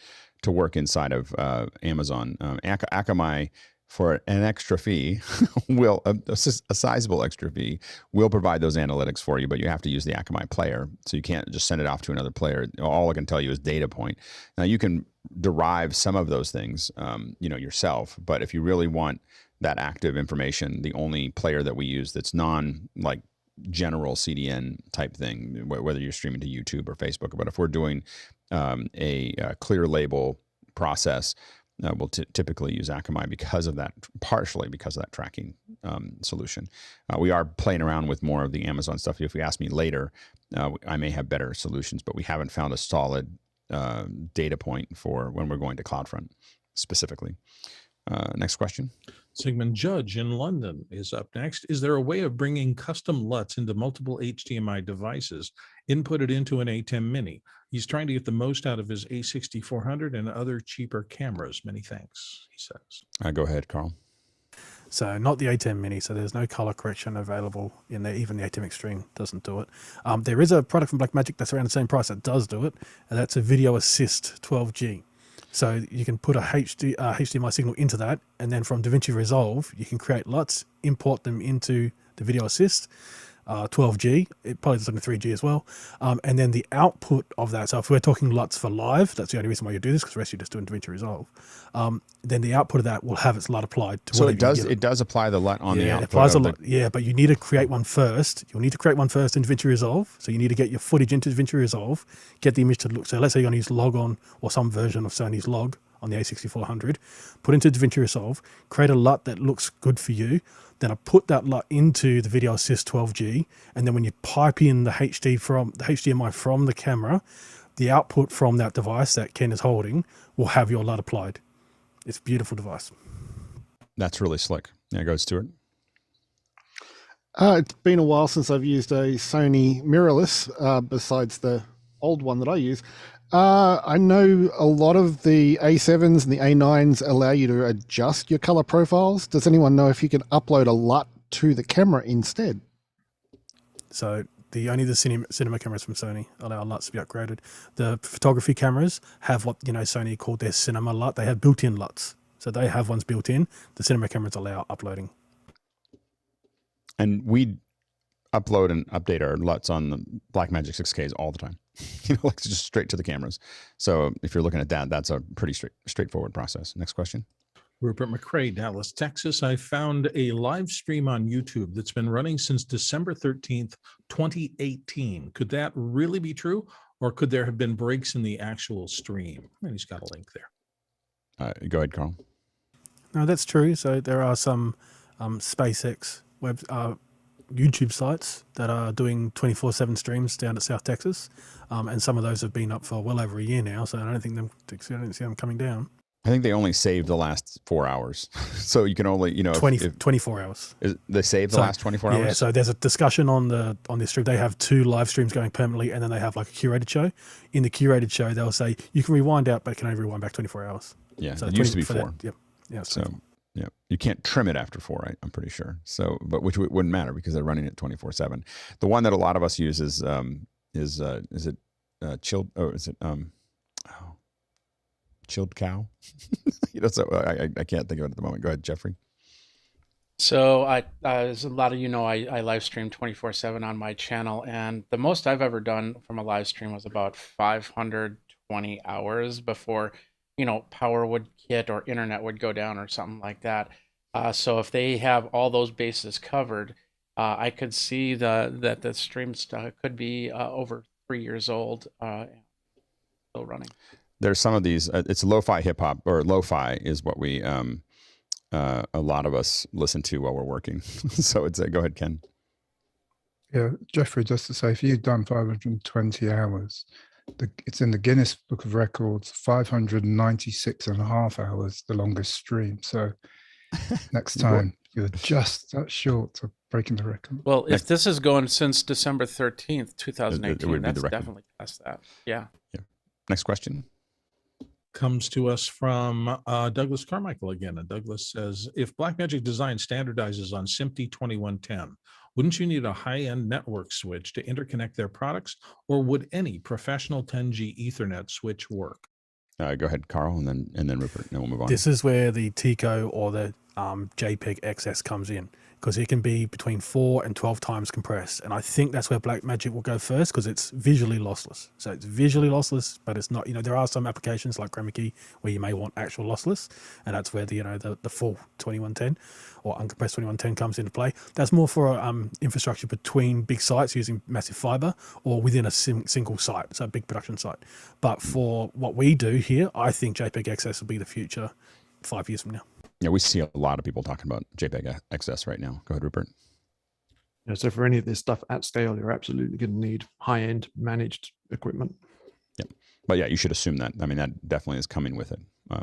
to work inside of Amazon. Akamai, for an extra fee, will a sizable extra fee, will provide those analytics for you, but you have to use the Akamai player, so you can't just send it off to another player. All I can tell you is data point. Now you can derive some of those things, yourself, but if you really want that active information, the only player that we use that's general CDN type thing, whether you're streaming to YouTube or Facebook, but if we're doing a clear label process, we'll typically use Akamai partially because of that tracking solution. We are playing around with more of the Amazon stuff. If you ask me later, I may have better solutions, but we haven't found a solid data point for when we're going to CloudFront specifically. Next question. Sigmund Judge in London is up next. Is there a way of bringing custom LUTs into multiple HDMI devices, inputted into an A20 Mini? He's trying to get the most out of his A6400 and other cheaper cameras. Many thanks, he says. Go ahead, Carl. So not the A20 Mini, so there's no color correction available in there. Even the A20 Extreme doesn't do it. There is a product from Blackmagic that's around the same price that does do it, and that's a Video Assist 12G. So you can put a HDMI signal into that, and then from DaVinci Resolve, you can create LUTs, import them into the Video Assist 12G. It probably does on 3G as well. And then the output of that, so if we're talking LUTs for live, that's the only reason why you do this, because the rest you're just doing DaVinci Resolve. Then the output of that will have its LUT applied to. So it does apply the LUT on the output. It applies a LUT. Yeah, but you need to create one first. You'll need to create one first in DaVinci Resolve. So you need to get your footage into DaVinci Resolve, get the image to look. So let's say you're going to use Log on or some version of Sony's Log on the A6400, put into DaVinci Resolve, create a LUT that looks good for you. Then I put that LUT into the Video Assist 12G, and then when you pipe in the HDMI from the camera, the output from that device that Ken is holding will have your LUT applied. It's a beautiful device. That's really slick. Yeah, go ahead, Stuart. It's been a while since I've used a Sony mirrorless, besides the old one that I use. I know a lot of the A7s and the A9s allow you to adjust your color profiles. Does anyone know if you can upload a LUT to the camera instead? So only the cinema cameras from Sony allow LUTs to be upgraded. The photography cameras have what Sony called their cinema LUT. They have built-in LUTs. So they have ones built in. The cinema cameras allow uploading. And we upload and update our LUTs on the Blackmagic 6Ks all the time. Like just straight to the cameras. So if you're looking at that, that's a pretty straightforward process. Next question. Rupert McCrae, Dallas, Texas. I found a live stream on YouTube that's been running since December 13th, 2018. Could that really be true? Or could there have been breaks in the actual stream? And he's got a link there. Go ahead, Carl. No, that's true. So there are some SpaceX YouTube sites that are doing 24/7 streams down at South Texas, and some of those have been up for well over a year now. So I don't see them coming down. I think they only saved the last 4 hours, so you can only 24 hours. They saved the last 24 hours. Yeah. So there's a discussion on this stream. They have 2 live streams going permanently, and then they have like a curated show. In the curated show, they'll say you can rewind out, but it can only rewind back 24 hours. Yeah, so it used to be 4. Yep. Yeah. So. Yeah, you can't trim it after 4, right? I'm pretty sure. So, but which wouldn't matter because they're running it 24/7. The one that a lot of us use is it chilled? Oh, is it chilled cow? So I can't think of it at the moment. Go ahead, Jeffrey. So as a lot of I live stream 24/7 on my channel, and the most I've ever done from a live stream was about 520 hours before power would hit or internet would go down or something like that. So if they have all those bases covered, I could see that the stream could be over 3 years old, still running. There's some of these. It's lo-fi hip hop, or lo-fi is what we a lot of us listen to while we're working. So it's go ahead, Ken. Yeah, Jeffrey, just to say, if you've done 520 hours. It's in the Guinness Book of Records, 596.5 hours, the longest stream. So next time you're just that short of breaking the record. Well, if this is going since December 13th, 2018, that's definitely past that. Yeah. Next question. Comes to us from Douglas Carmichael again. And Douglas says, if Blackmagic Design standardizes on SMPTE 2110, wouldn't you need a high-end network switch to interconnect their products, or would any professional 10G Ethernet switch work? Go ahead, Carl, and then Rupert, and then we'll move on. This is where the TICO or the JPEG XS comes in, because it can be between 4 and 12 times compressed. And I think that's where Blackmagic will go first, because it's visually lossless. So it's visually lossless, but it's not, there are some applications like chroma key where you may want actual lossless. And that's where the full 2110 or uncompressed 2110 comes into play. That's more for infrastructure between big sites using massive fiber, or within a single site, so a big production site. But for what we do here, I think JPEG XS will be the future 5 years from now. Yeah, we see a lot of people talking about JPEG XS right now. Go ahead, Rupert. Yeah, so for any of this stuff at scale, you're absolutely going to need high-end managed equipment. Yeah, but yeah, you should assume that. I mean, that definitely is coming with it.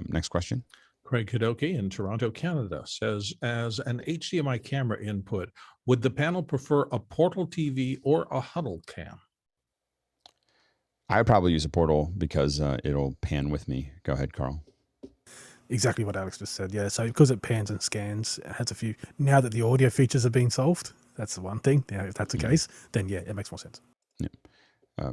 Next question. Craig Hidoki in Toronto, Canada says, as an HDMI camera input, would the panel prefer a portal TV or a Huddlecam? I would probably use a portal because it'll pan with me. Go ahead, Carl. Exactly what Alex just said. Yeah, so because it pans and scans, it has a few. Now that the audio features are being solved, that's the one thing. If that's the case, then yeah, it makes more sense. Yeah.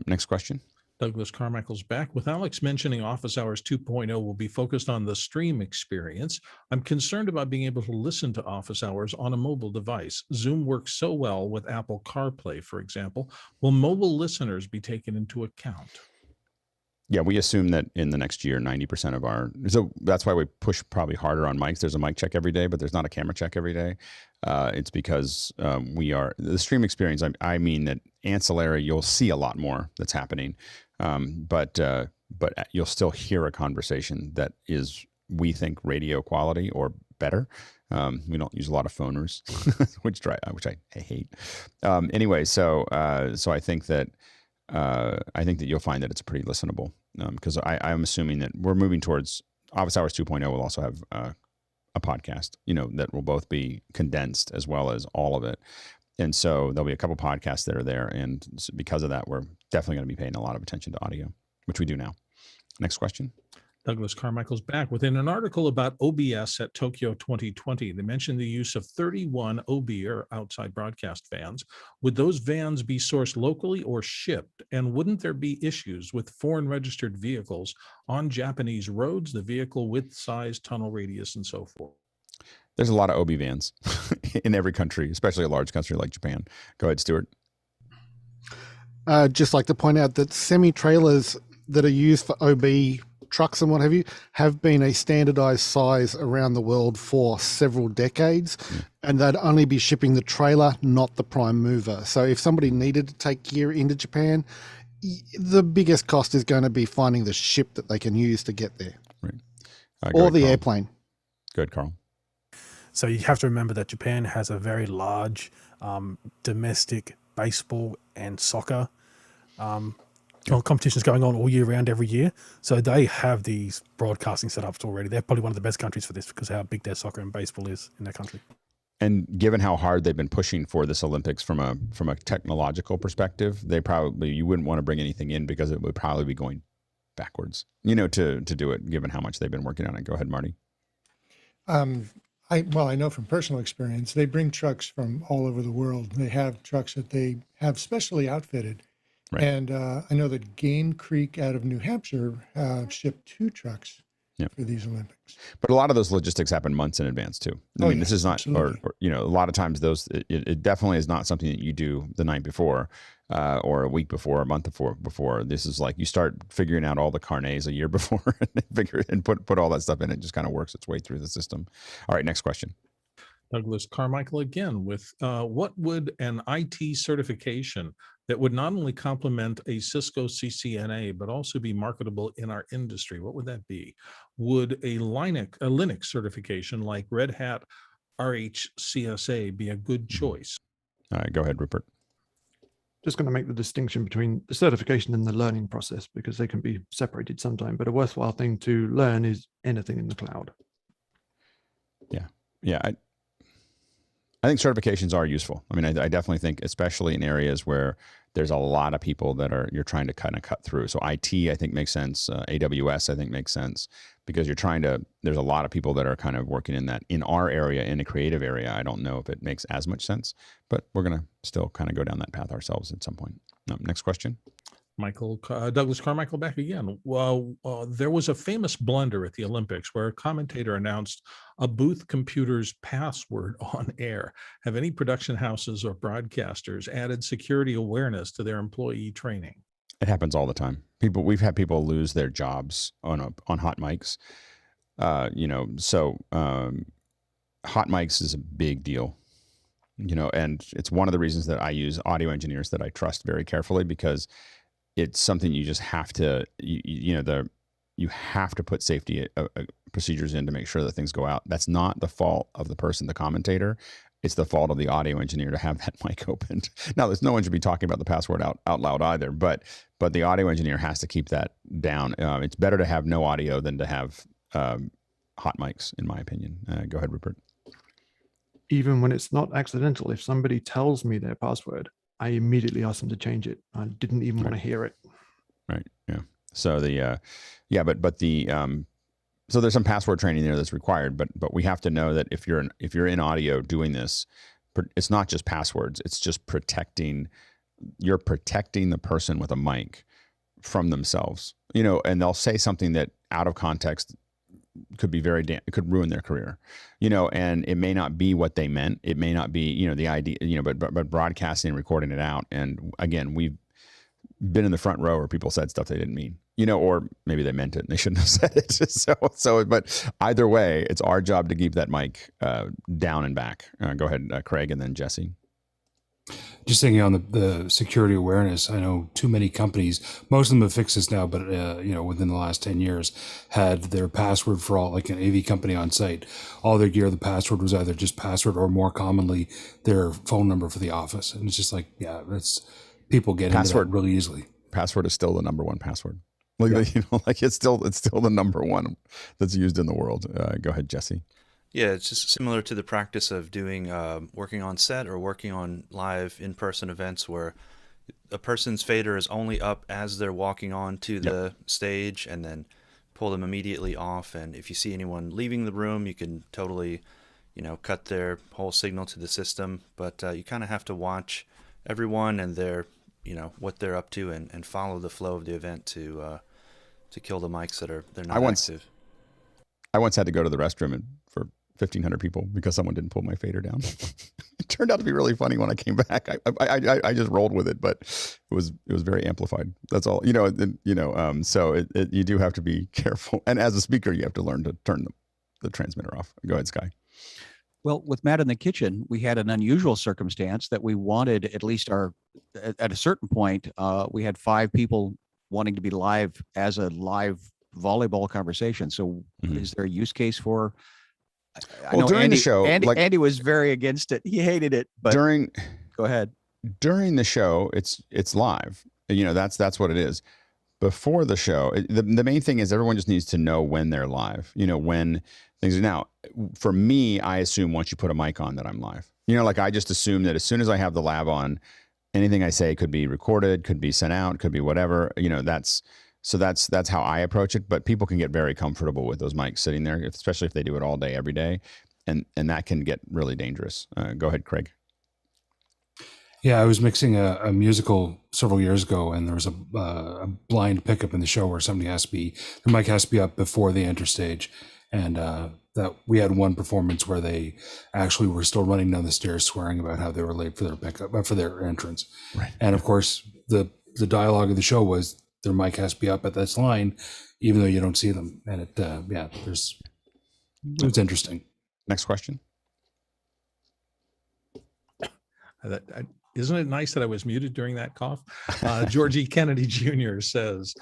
Next question. Douglas Carmichael's back. With Alex mentioning Office Hours 2.0 will be focused on the stream experience, I'm concerned about being able to listen to Office Hours on a mobile device. Zoom works so well with Apple CarPlay, for example. Will mobile listeners be taken into account? Yeah, we assume that in the next year, 90% of our, so that's why we push probably harder on mics. There's a mic check every day, but there's not a camera check every day. It's because the stream experience, I mean that ancillary, you'll see a lot more that's happening, but you'll still hear a conversation that is, we think, radio quality or better. We don't use a lot of phoners, which I hate. Anyway, so I think that I think that you'll find that it's pretty listenable, because I'm assuming that we're moving towards Office Hours 2.0 will also have a podcast, that will both be condensed as well as all of it. And so there'll be a couple podcasts that are there. And because of that, we're definitely going to be paying a lot of attention to audio, which we do now. Next question. Douglas Carmichael's back. Within an article about OBS at Tokyo 2020, they mentioned the use of 31 OB, or outside broadcast vans. Would those vans be sourced locally or shipped? And wouldn't there be issues with foreign registered vehicles on Japanese roads, the vehicle width, size, tunnel radius, and so forth? There's a lot of OB vans in every country, especially a large country like Japan. Go ahead, Stuart. Just like to point out that semi-trailers that are used for OB trucks and what have you have been a standardized size around the world for several decades, and they'd only be shipping the trailer, not the prime mover. So if somebody needed to take gear into Japan, the biggest cost is going to be finding the ship that they can use to get there. Right. Or the airplane. Good, Carl. So you have to remember that Japan has a very large domestic baseball and soccer competitions going on all year round, every year. So they have these broadcasting setups already. They're probably one of the best countries for this because of how big their soccer and baseball is in their country. And given how hard they've been pushing for this Olympics from a technological perspective, you wouldn't want to bring anything in because it would probably be going backwards, to do it, given how much they've been working on it. Go ahead, Marty. I know from personal experience, they bring trucks from all over the world. They have trucks that they have specially outfitted. Right. And I know that Game Creek out of New Hampshire shipped 2 trucks for these Olympics. But a lot of those logistics happen months in advance too. I mean, this is not, or a lot of times it definitely is not something that you do the night before or a week before, a month before. This is like you start figuring out all the carnets a year before and put all that stuff in. It just kind of works its way through the system. All right, next question. Douglas Carmichael again with what would an IT certification that would not only complement a CIsco CCNA, but also be marketable in our industry, what would that be? Would a Linux certification like Red Hat RHCSA be a good choice? All right, go ahead, Rupert. Just going to make the distinction between the certification and the learning process because they can be separated sometime, but a worthwhile thing to learn is anything in the cloud. Yeah. I think certifications are useful. I mean, I definitely think, especially in areas where there's a lot of people that you're trying to kind of cut through. So IT, I think, makes sense. AWS, I think, makes sense because there's a lot of people that are kind of working in that. In our area, in a creative area, I don't know if it makes as much sense, but we're going to still kind of go down that path ourselves at some point. Next question. Douglas Carmichael back again. Well, there was a famous blunder at the Olympics where a commentator announced a booth computer's password on air. Have any production houses or broadcasters added security awareness to their employee training? It happens all the time. We've had people lose their jobs on hot mics. So hot mics is a big deal. And it's one of the reasons that I use audio engineers that I trust very carefully because it's something you just have to, you have to put safety procedures in to make sure that things go out. That's not the fault of the person, the commentator. It's the fault of the audio engineer to have that mic opened. Now, no one should be talking about the password out loud either, but the audio engineer has to keep that down. It's better to have no audio than to have hot mics, in my opinion. Go ahead, Rupert. Even when it's not accidental, if somebody tells me their password, I immediately ask them to change it. I didn't even want to hear it. Right. Yeah. So so there's some password training there that's required, but we have to know that if you're in audio doing this, it's not just passwords. It's just you're protecting the person with a mic from themselves, and they'll say something that out of context could be it could ruin their career, and it may not be what they meant. It may not be, the idea, but broadcasting and recording it out. And again, we've been in the front row where people said stuff they didn't mean, or maybe they meant it and they shouldn't have said it. But either way, it's our job to keep that mic down and back. Go ahead, Craig, and then Jesse. Just thinking on the security awareness, I know too many companies, most of them have fixed this now, but within the last 10 years, had their password for all, like an AV company on site, all their gear, the password was either just password or more commonly their phone number for the office. And it's just like, that's people get password into that really easily. password is still the number one password. Like, it's still the number one that's used in the world. Go ahead, Jesse. Yeah, it's just similar to the practice of doing working on set or working on live in-person events where a person's fader is only up as they're walking on to the stage, and then pull them immediately off. And if you see anyone leaving the room, you can totally, cut their whole signal to the system. But you kind of have to watch everyone and their, what they're up to, and follow the flow of the event to kill the mics they're not active. I once had to go to the restroom for 1,500 people because someone didn't pull my fader down. It turned out to be really funny when I came back. I just rolled with it, but it was very amplified. That's all. So you do have to be careful. And as a speaker, you have to learn to turn the transmitter off. Go ahead, Sky. Well, with Matt in the kitchen, we had an unusual circumstance that we wanted at least at a certain point, we had 5 people wanting to be live as a live volleyball conversation. So is there a use case for? During the show, Andy was very against it. He hated it. But go ahead. During the show, it's live. That's what it is. Before the show, the main thing is everyone just needs to know when they're live. When things are now. For me, I assume once you put a mic on that I'm live. I just assume that as soon as I have the lav on, anything I say could be recorded, could be sent out, could be whatever. That's how I approach it. But people can get very comfortable with those mics sitting there, especially if they do it all day, every day. And that can get really dangerous. Go ahead, Craig. Yeah, I was mixing a musical several years ago, and there was a blind pickup in the show where the mic has to be up before they enter stage. And that we had one performance where they actually were still running down the stairs swearing about how they were late for their pickup, for their entrance. Right. And of course, the dialogue of the show was, their mic has to be up at this line, even though you don't see them. And it's interesting. Next question. Isn't it nice that I was muted during that cough? Georgie Kennedy Jr. says,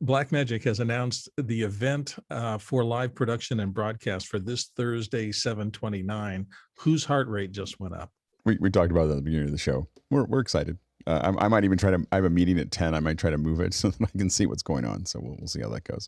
Blackmagic has announced the event for live production and broadcast for this Thursday, 7/29. Whose heart rate just went up? We talked about it at the beginning of the show. We're excited. I might even I have a meeting at 10. I might try to move it so that I can see what's going on. So we'll see how that goes.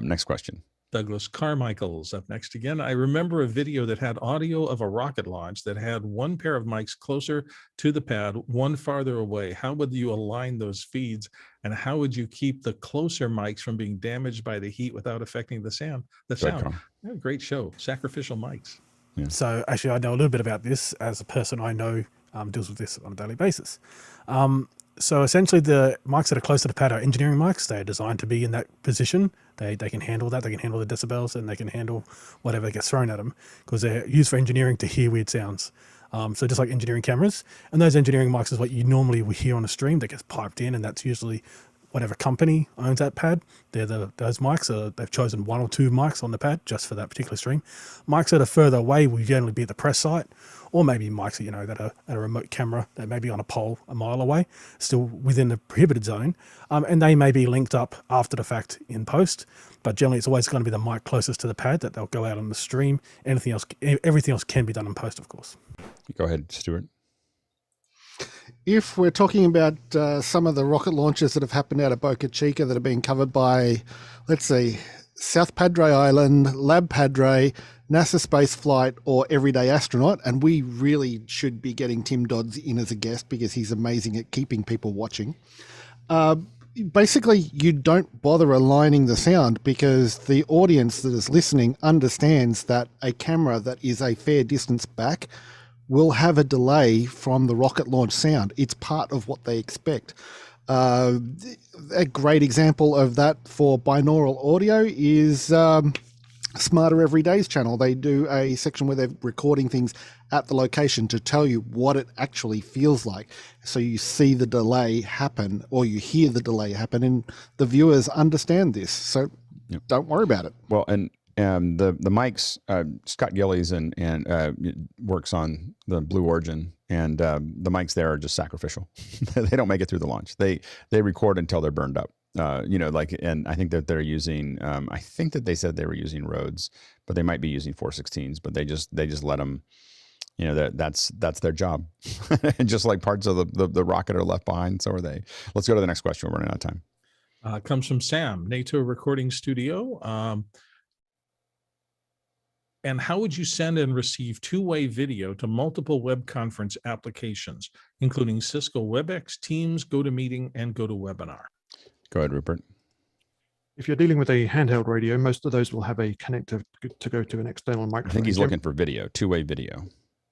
Next question. Douglas Carmichael's up next again. I remember a video that had audio of a rocket launch that had one pair of mics closer to the pad, one farther away. How would you align those feeds, and how would you keep the closer mics from being damaged by the heat without affecting the sound? Yeah, great show. Sacrificial mics. Yeah. So actually, I know a little bit about this as a person I know deals with this on a daily basis. So essentially, the mics that are close to the pad are engineering mics. They are designed to be in that position. They can handle that. They can handle the decibels, and they can handle whatever gets thrown at them because they're used for engineering to hear weird sounds. So just like engineering cameras, and those engineering mics is what you normally would hear on a stream that gets piped in, and that's usually whatever company owns that pad. Those mics. They've chosen 1 or 2 mics on the pad just for that particular stream. Mics that are further away will generally be at the press site, or maybe mics that are at a remote camera that may be on a pole a mile away, still within the prohibited zone, and they may be linked up after the fact in post. But generally, it's always going to be the mic closest to the pad that they'll go out on the stream. Everything else can be done in post, of course. Go ahead, Stuart. If we're talking about some of the rocket launches that have happened out of Boca Chica that have been covered by, let's see, South Padre Island, Lab Padre, NASA Space Flight, or Everyday Astronaut, and we really should be getting Tim Dodds in as a guest because he's amazing at keeping people watching. Basically, you don't bother aligning the sound because the audience that is listening understands that a camera that is a fair distance back will have a delay from the rocket launch sound. It's part of what they expect. A great example of that for binaural audio is Smarter Everyday's channel. They do a section where they're recording things at the location to tell you what it actually feels like. So you see the delay happen, or you hear the delay happen, and the viewers understand this. So don't worry about it. Well, and the mics, Scott Gillies and works on the Blue Origin, and the mics there are just sacrificial. They don't make it through the launch. They record until they're burned up. And I think that they're using. I think that they said they were using Rhodes, but they might be using 416s. But they just let them you know, that's their job. And just like parts of the rocket are left behind, so are they. Let's go to the next question. We're running out of time. Comes from Sam, NATO Recording Studio. And how would you send and receive two-way video to multiple web conference applications, including Cisco WebEx, Teams, GoToMeeting, and GoToWebinar? Go ahead, Rupert. If you're dealing with a handheld radio, most of those will have a connector to go to an external microphone. I think he's looking for video, two-way video.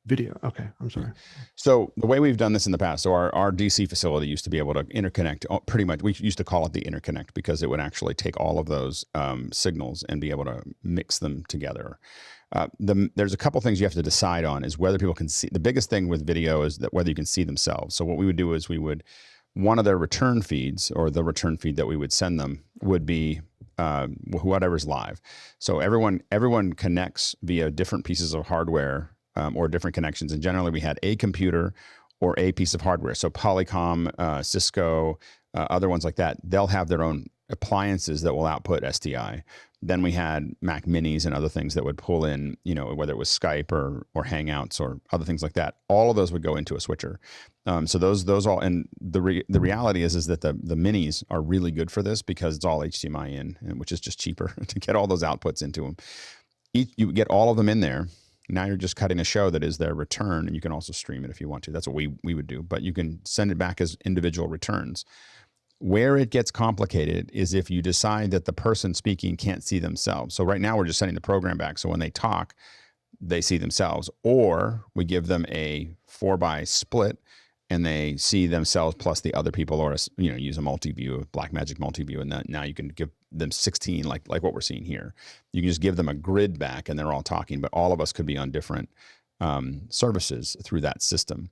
Video. Okay, I'm sorry. So the way we've done this in the past, so our DC facility used to be able to interconnect pretty much. We used to call it the interconnect because it would actually take all of those signals and be able to mix them together. There's a couple things you have to decide on is whether people can see. The biggest thing with video is that whether you can see themselves. So what we would do is one of their return feeds, or the return feed that we would send them, would be whatever's live. So everyone connects via different pieces of hardware or different connections. And generally we had a computer or a piece of hardware. So Polycom, Cisco, other ones like that, they'll have their own appliances that will output SDI. Then we had Mac Minis and other things that would pull in, you know, whether it was Skype or Hangouts or other things like that. All of those would go into a switcher. So those all, and the reality is that the Minis are really good for this because it's all HDMI in, which is just cheaper to get all those outputs into them. You get all of them in there. Now you're just cutting a show that is their return, and you can also stream it if you want to. That's what we would do, but you can send it back as individual returns. Where it gets complicated is if you decide that the person speaking can't see themselves. So right now we're just sending the program back. So when they talk, they see themselves, or we give them a 4x split and they see themselves plus the other people, or, you know, use a multi-view, Blackmagic multi-view. And now you can give them 16, like what we're seeing here. You can just give them a grid back and they're all talking, but all of us could be on different services through that system.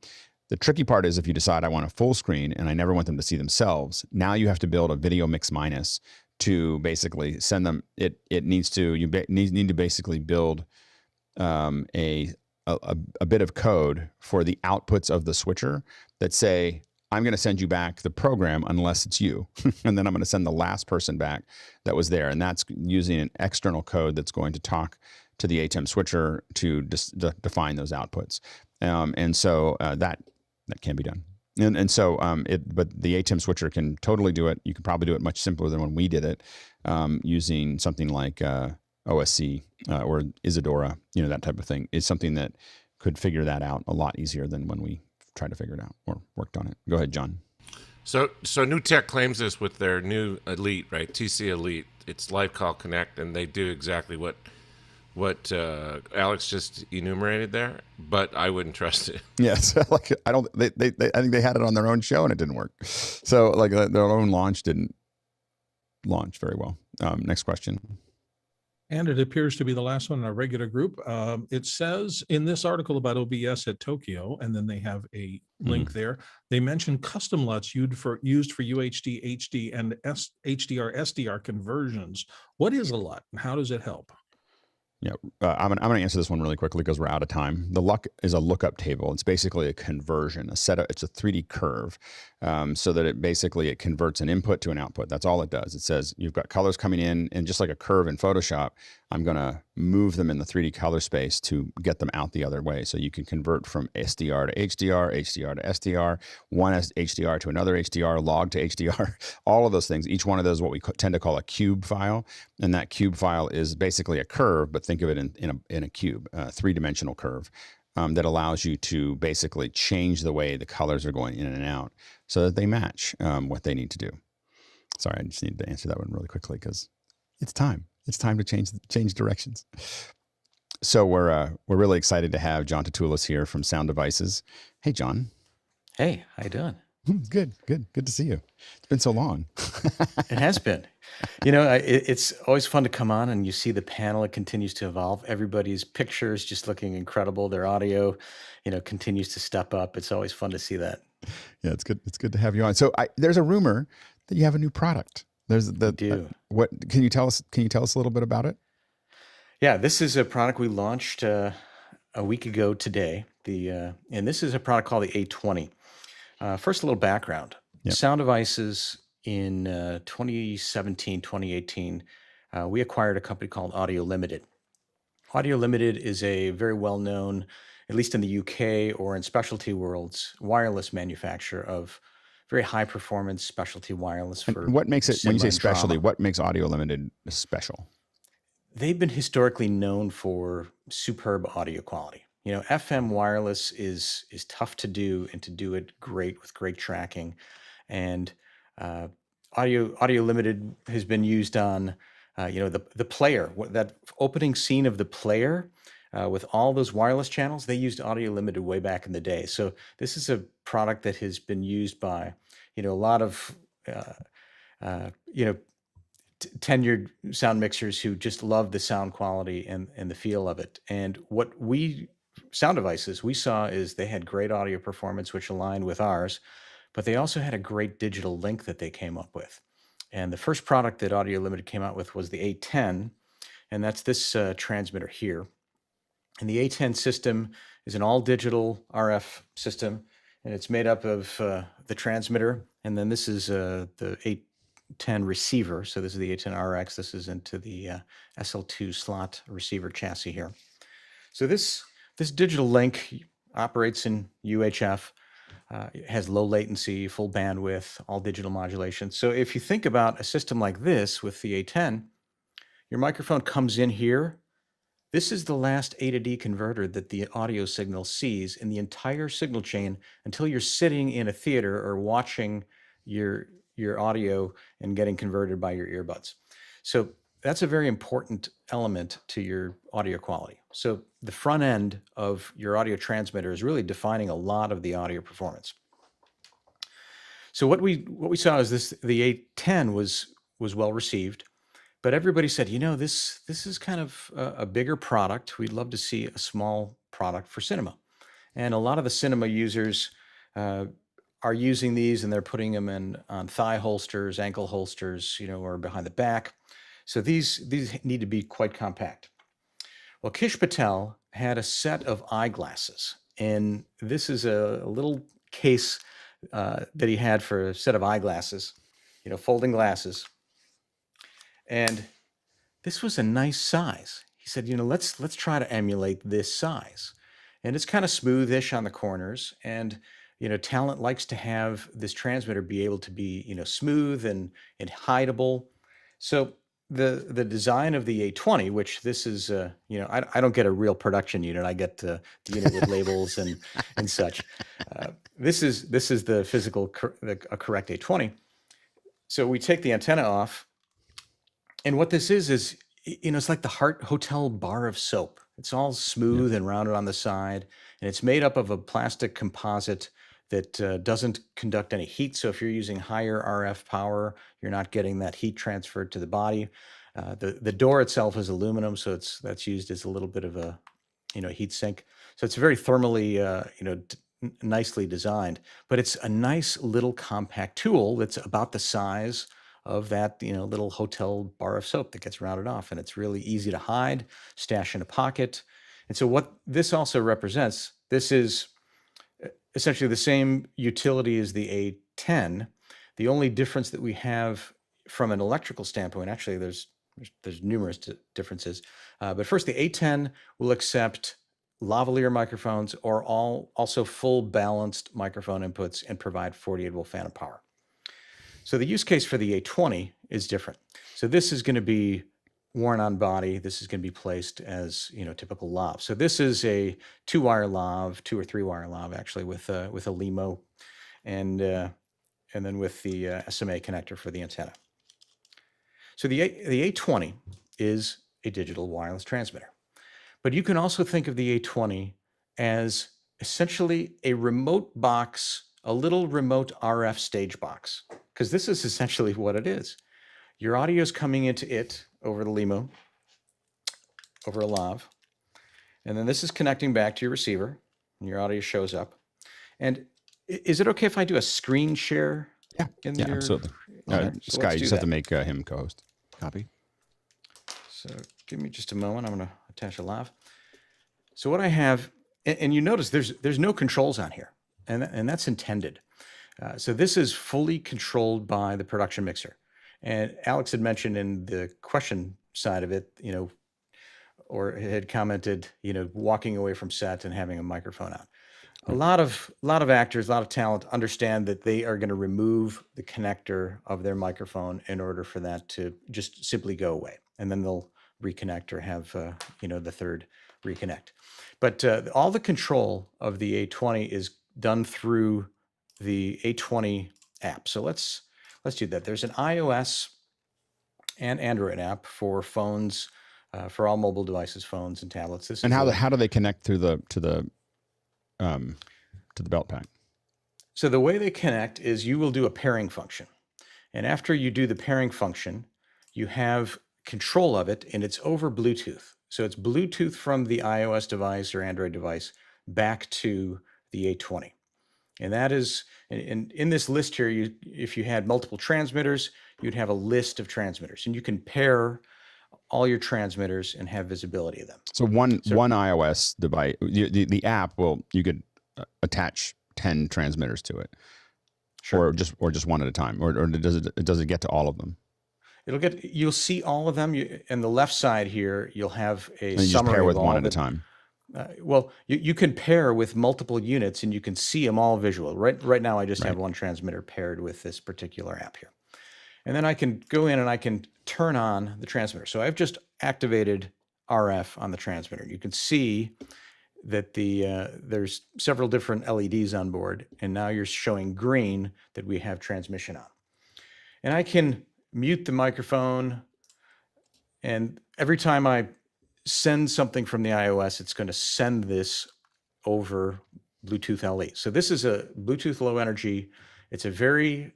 The tricky part is if you decide I want a full screen and I never want them to see themselves, now you have to build a video mix minus to basically send them. You need to basically build a bit of code for the outputs of the switcher that say, I'm going to send you back the program unless it's you. And then I'm going to send the last person back that was there. And that's using an external code that's going to talk to the ATEM switcher to define those outputs. And so that can be done. But the ATEM switcher can totally do it. You can probably do it much simpler than when we did it, using something like OSC or Isadora, you know, that type of thing is something that could figure that out a lot easier than when we tried to figure it out or worked on it. Go ahead, John. So New Tech claims this with their new Elite, right? TC Elite. It's Live Call Connect, and they do exactly what Alex just enumerated there, but I wouldn't trust it. Yes, like I think they had it on their own show and it didn't work. So like their own launch didn't launch very well. Next question. And it appears to be the last one in our regular group. It says in this article about OBS at Tokyo, and then they have a link there, they mention custom LUTs used for UHD, HD, and HDR, SDR conversions. What is a LUT and how does it help? Yeah, I'm gonna answer this one really quickly because we're out of time. The LUT is a lookup table. It's basically a conversion, it's a 3D curve, so that it converts an input to an output. That's all it does. It says you've got colors coming in, and just like a curve in Photoshop, I'm gonna move them in the 3D color space to get them out the other way. So you can convert from SDR to HDR, HDR to SDR, one HDR to another HDR, log to HDR, all of those things. Each one of those is what we tend to call a cube file, and that cube file is basically a curve, but think of it in a cube, a three-dimensional curve that allows you to basically change the way the colors are going in and out so that they match what they need to do. Sorry, I just needed to answer that one really quickly because it's time. It's time to change directions. So we're really excited to have Jon Tatooles here from Sound Devices. Hey, John. Hey, how you doing? Good to see you. It's been so long. It has been. You know, it's always fun to come on and you see the panel. It continues to evolve. Everybody's pictures just looking incredible. Their audio, continues to step up. It's always fun to see that. Yeah, it's good. It's good to have you on. So there's a rumor that you have a new product. What can you tell us? Can you tell us a little bit about it? Yeah, this is a product we launched a week ago today. And this is a product called the A20. First, a little background. Yep. Sound Devices in 2017, 2018, we acquired a company called Audio Limited. Audio Limited is a very well-known at least in the UK or in specialty worlds, wireless manufacturer of very high performance specialty wireless for what makes it, when you say specialty, trauma. what makes Audio Limited special? They've been historically known for superb audio quality. You know, FM wireless is tough to do, and to do it great with great tracking. And Audio Limited has been used on, you know, the player, that opening scene of the player with all those wireless channels. They used Audio Limited way back in the day. So this is a product that has been used by, you know, a lot of, you know, tenured sound mixers who just love the sound quality and the feel of it. And what Sound Devices, we saw is they had great audio performance, which aligned with ours, but they also had a great digital link that they came up with. And the first product that Audio Limited came out with was the A10, and that's this transmitter here. And the A10 system is an all digital RF system, and it's made up of the transmitter, and then this is the A10 receiver. So this is the A10 RX. This is into the SL2 slot receiver chassis here. So this digital link operates in UHF. It has low latency, full bandwidth, all digital modulation. So if you think about a system like this with the A10, your microphone comes in here. This is the last A to D converter that the audio signal sees in the entire signal chain until you're sitting in a theater or watching your audio and getting converted by your earbuds. So that's a very important element to your audio quality. So the front end of your audio transmitter is really defining a lot of the audio performance. So what we saw is the A10 was well received, but everybody said, you know, this is kind of a bigger product. We'd love to see a small product for cinema. And a lot of the cinema users are using these, and they're putting them on thigh holsters, ankle holsters, you know, or behind the back. So these need to be quite compact. Well, Kish Patel had a set of eyeglasses, and this is a little case that he had for a set of eyeglasses, you know, folding glasses. And this was a nice size. He said, you know, let's try to emulate this size. And it's kind of smoothish on the corners, and you know, talent likes to have this transmitter be able to be, you know, smooth and hideable. So the design of the A20, which this is, you know, I don't get a real production unit. I get the unit with labels and such. This is the physical correct A20. So we take the antenna off, and what this is, you know, it's like the Hart Hotel bar of soap. It's all smooth and rounded on the side, and it's made up of a plastic composite that doesn't conduct any heat. So if you're using higher RF power, you're not getting that heat transferred to the body. The door itself is aluminum, so that's used as a little bit of a, you know, heat sink. So it's very thermally, you know, nicely designed. But it's a nice little compact tool that's about the size of that, you know, little hotel bar of soap that gets rounded off, and it's really easy to hide, stash in a pocket. And so what this also represents, this is essentially the same utility as the A10. The only difference that we have from an electrical standpoint, actually there's numerous differences, but first the A10 will accept lavalier microphones or also full balanced microphone inputs and provide 48 volt phantom power. So the use case for the A20 is different. So this is going to be worn on body. This is going to be placed as, you know, typical lav. So this is a 2-wire lav, 2 or 3-wire lav actually, with a LEMO, and then with the SMA connector for the antenna. So the A20 is a digital wireless transmitter, but you can also think of the A20 as essentially a remote box, a little remote RF stage box, because this is essentially what it is. Your audio is coming into it over the LEMO, over a lav, and then this is connecting back to your receiver, and your audio shows up. And is it okay if I do a screen share? Yeah, absolutely. So Sky, you just have to make him co-host. Copy. So give me just a moment. I'm going to attach a lav. So what I have, and you notice there's no controls on here, and that's intended. So this is fully controlled by the production mixer. And Alex had mentioned in the question side of it, you know, or had commented, walking away from set and having a microphone out. A lot of actors, a lot of talent understand that they are going to remove the connector of their microphone in order for that to just simply go away, and then they'll reconnect or have the third reconnect. But all the control of the A20 is done through the A20 app. So let's do that. There's an iOS and Android app for phones, for all mobile devices, phones and tablets. And how do they connect through to the belt pack? So the way they connect is you will do a pairing function. And after you do the pairing function, you have control of it, and it's over Bluetooth. So it's Bluetooth from the iOS device or Android device back to the A20. And that is, in this list here, if you had multiple transmitters, you'd have a list of transmitters, and you can pair all your transmitters and have visibility of them. So one iOS device, the app you could attach 10 transmitters to it, sure, or just one at a time, or does it get to all of them? You'll see all of them. In the left side here, you'll have a and you summary just pair with of all one at a time. You can pair with multiple units, and you can see them all visual. Right now, I just have one transmitter paired with this particular app here. And then I can go in and I can turn on the transmitter. So I've just activated RF on the transmitter. You can see that there's several different LEDs on board, and now you're showing green that we have transmission on. And I can mute the microphone, and every time I send something from the iOS, it's going to send this over Bluetooth LE. So this is a Bluetooth low energy. It's a very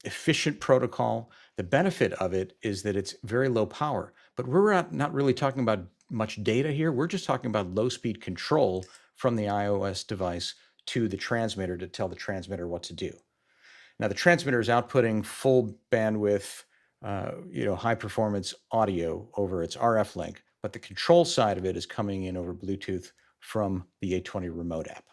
efficient protocol. The benefit of it is that it's very low power, but we're not really talking about much data here. We're just talking about low speed control from the iOS device to the transmitter to tell the transmitter what to do. Now the transmitter is outputting full bandwidth, high performance audio over its RF link, but the control side of it is coming in over Bluetooth from the A20 remote app.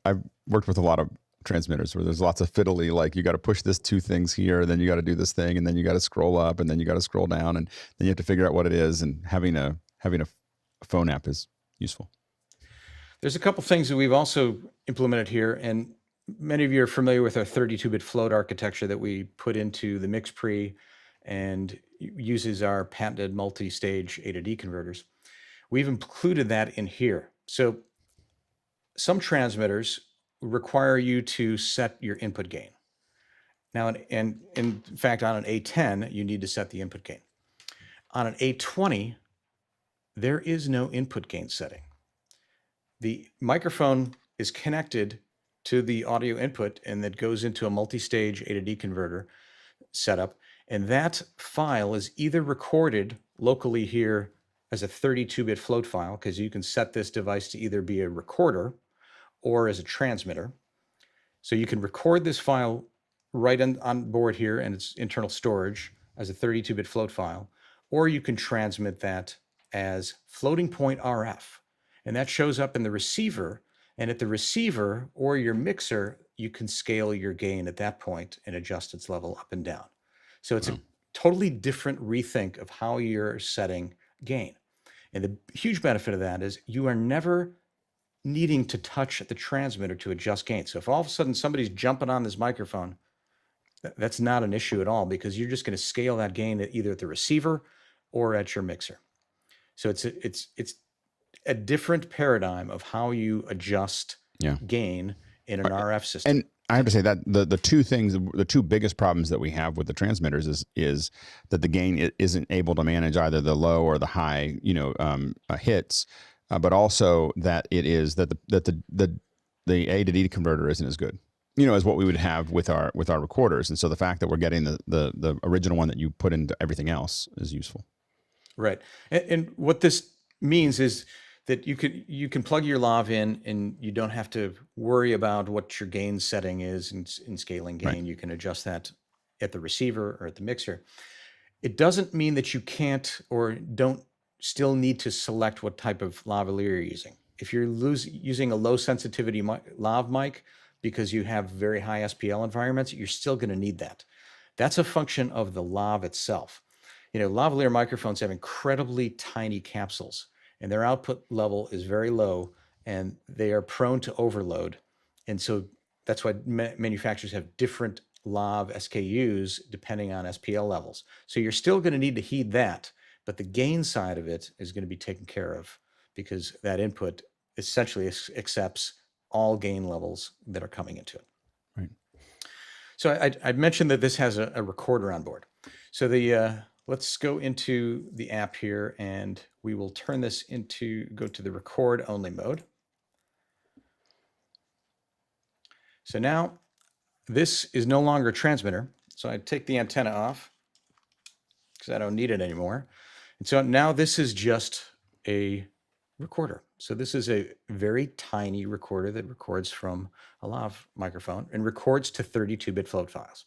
I've worked with a lot of transmitters where there's lots of fiddly, like you got to push this two things here, then you got to do this thing, and then you got to scroll up, and then you got to scroll down, and then you have to figure out what it is. And having a phone app is useful. There's a couple things that we've also implemented here, and many of you are familiar with our 32-bit float architecture that we put into the mix pre and uses our patented multi-stage A to D converters. We've included that in here. So some transmitters require you to set your input gain. Now, and in fact, on an A10, you need to set the input gain. On an A20, there is no input gain setting. The microphone is connected to the audio input, and that goes into a multi-stage A to D converter setup. And that file is either recorded locally here as a 32-bit float file, because you can set this device to either be a recorder or as a transmitter. So you can record this file right on board here in its internal storage as a 32-bit float file, or you can transmit that as floating point RF. And that shows up in the receiver, and at the receiver or your mixer, you can scale your gain at that point and adjust its level up and down. So it's a totally different rethink of how you're setting gain. And the huge benefit of that is you are never needing to touch the transmitter to adjust gain. So if all of a sudden somebody's jumping on this microphone, that's not an issue at all, because you're just going to scale that gain either at the receiver or at your mixer. So it's a different paradigm of how you adjust gain in an RF system. And I have to say that the two biggest problems that we have with the transmitters is that the gain isn't able to manage either the low or the high, hits, but also that it is that the A to D converter isn't as good, as what we would have with our recorders. And so the fact that we're getting the original one that you put into everything else is useful. Right. And what this means is that you can plug your lav in, and you don't have to worry about what your gain setting is in scaling gain. Right. You can adjust that at the receiver or at the mixer. It doesn't mean that you can't or don't still need to select what type of lavalier you're using. If you're using a low sensitivity lav mic because you have very high SPL environments, you're still going to need that. That's a function of the lav itself. lavalier microphones have incredibly tiny capsules, and their output level is very low, and they are prone to overload. And so that's why manufacturers have different lav SKUs depending on SPL levels. So you're still going to need to heed that, but the gain side of it is going to be taken care of because that input essentially accepts all gain levels that are coming into it. Right. So I mentioned that this has a recorder on board. So let's go into the app here, and we will turn this go to the record only mode. So now this is no longer a transmitter. So I take the antenna off because I don't need it anymore. And so now this is just a recorder. So this is a very tiny recorder that records from a lav microphone and records to 32-bit float files.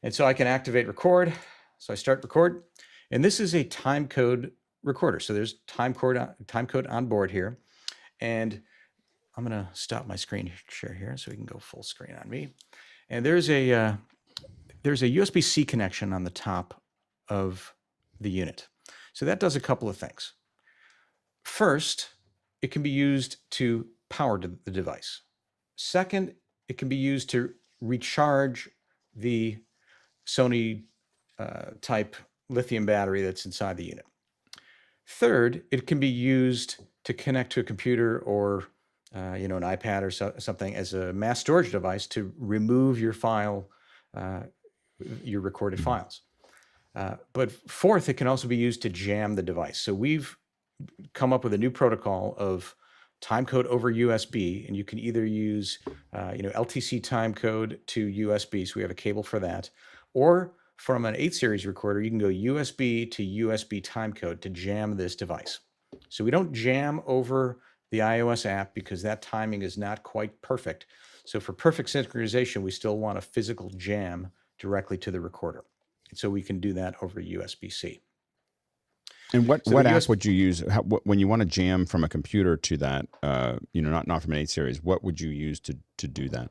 And so I can activate record. So I start record, and this is a time code recorder. So there's time code on board here. And I'm going to stop my screen share here so we can go full screen on me. And there's a USB-C connection on the top of the unit. So that does a couple of things. First, it can be used to power the device. Second, it can be used to recharge the Sony type lithium battery that's inside the unit. Third, it can be used to connect to a computer or an iPad or something as a mass storage device to remove your file, your recorded files. But fourth, it can also be used to jam the device. So we've come up with a new protocol of timecode over USB, and you can either use LTC timecode to USB, so we have a cable for that, or from an 8 series recorder, you can go USB to USB timecode to jam this device. So we don't jam over the iOS app because that timing is not quite perfect. So for perfect synchronization, we still want a physical jam directly to the recorder. So we can do that over USB-C. And what app would you use when you want to jam from a computer to that? Not from an 8 series. What would you use to do that?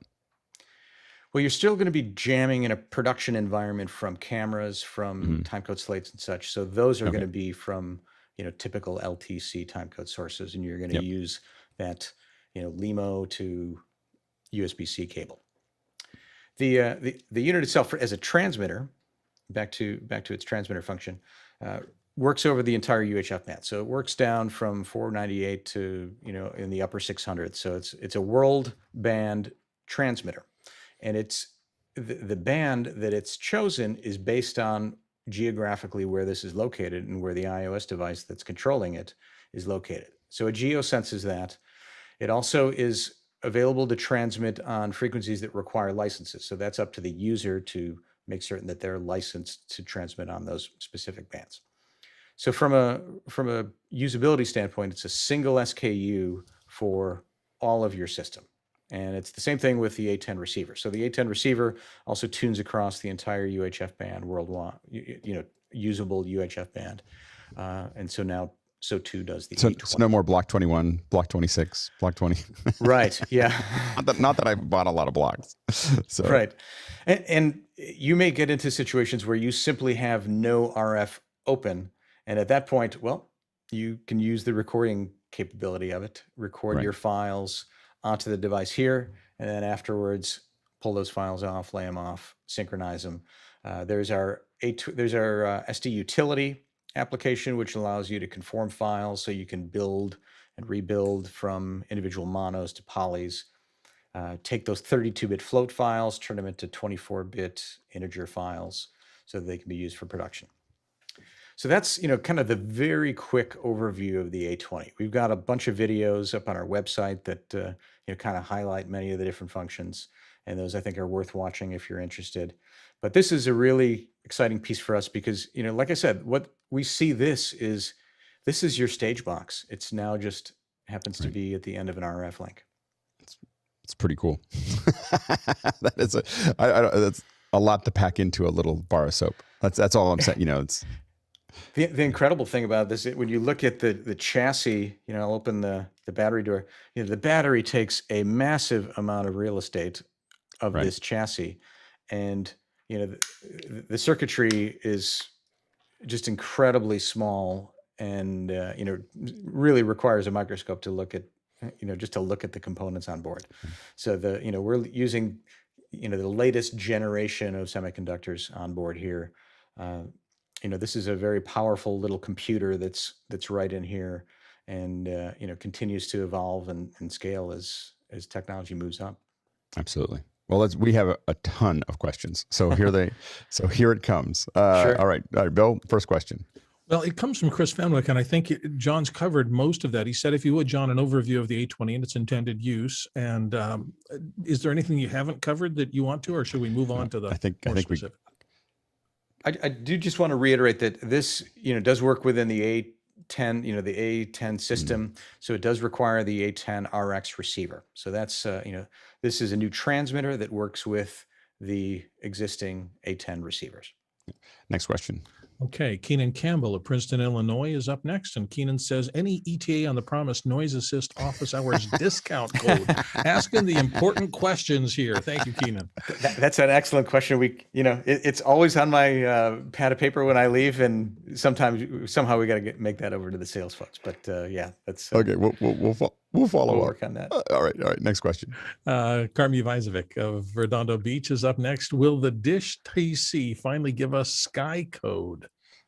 Well, you're still going to be jamming in a production environment from cameras, from timecode slates and such. So those are going to be from typical LTC timecode sources, and you're going to use that LEMO to USB-C cable. The unit itself as a transmitter, back to its transmitter function, works over the entire UHF band. So it works down from 498 to in the upper 600. So it's a world band transmitter, and it's the band that it's chosen is based on geographically where this is located and where the iOS device that's controlling it is located. So it geosenses that. It also is available to transmit on frequencies that require licenses. So that's up to the user to make certain that they're licensed to transmit on those specific bands. So from a usability standpoint, it's a single SKU for all of your system. And it's the same thing with the A10 receiver. So the A10 receiver also tunes across the entire UHF band worldwide, usable UHF band. And so now, so too does the A20. So no more block 21, block 26, block 20. Right, yeah. not that I bought a lot of blocks. So. Right. And you may get into situations where you simply have no RF open. And at that point, well, you can use the recording capability of it, record your files onto the device here, and then afterwards pull those files off, lay them off, synchronize them. There's our SD utility application, which allows you to conform files so you can build and rebuild from individual monos to polys. Take those 32-bit float files, turn them into 24-bit integer files so that they can be used for production. So that's kind of the very quick overview of the A20. We've got a bunch of videos up on our website that kind of highlight many of the different functions, and those I think are worth watching if you're interested. But this is a really exciting piece for us because like I said, what we see this is your stage box. It's now just happens to be at the end of an RF link. It's pretty cool. That's a lot to pack into a little bar of soap. That's all I'm saying. It's. The incredible thing about this, when you look at the chassis, I'll open the battery door. The battery takes a massive amount of real estate of this chassis, and the circuitry is just incredibly small, and really requires a microscope to look at, just to look at the components on board. So we're using the latest generation of semiconductors on board here. This is a very powerful little computer that's right in here, and continues to evolve and scale as technology moves up. Absolutely. Well, we have a ton of questions, so here it comes. Sure. All right, Bill. First question. Well, it comes from Chris Fenwick, and I think John's covered most of that. He said, if you would, John, an overview of the A20 and its intended use. And is there anything you haven't covered that you want to, or should we move on to the more specific? I do just want to reiterate that this, does work within the A10, the A10 system. So it does require the A10 RX receiver. So that's, this is a new transmitter that works with the existing A10 receivers. Next question. Okay, Keenan Campbell of Princeton, Illinois is up next. And Keenan says, any ETA on the promised noise assist office hours discount code? Asking the important questions here. Thank you, Keenan. That's an excellent question. It's always on my pad of paper when I leave, and somehow we got to make that over to the sales folks. But yeah, that's okay. We'll follow up. We'll work on that. All right. Next question. Carmi Vizovic of Redondo Beach is up next. Will the Dish TC finally give us Sky code?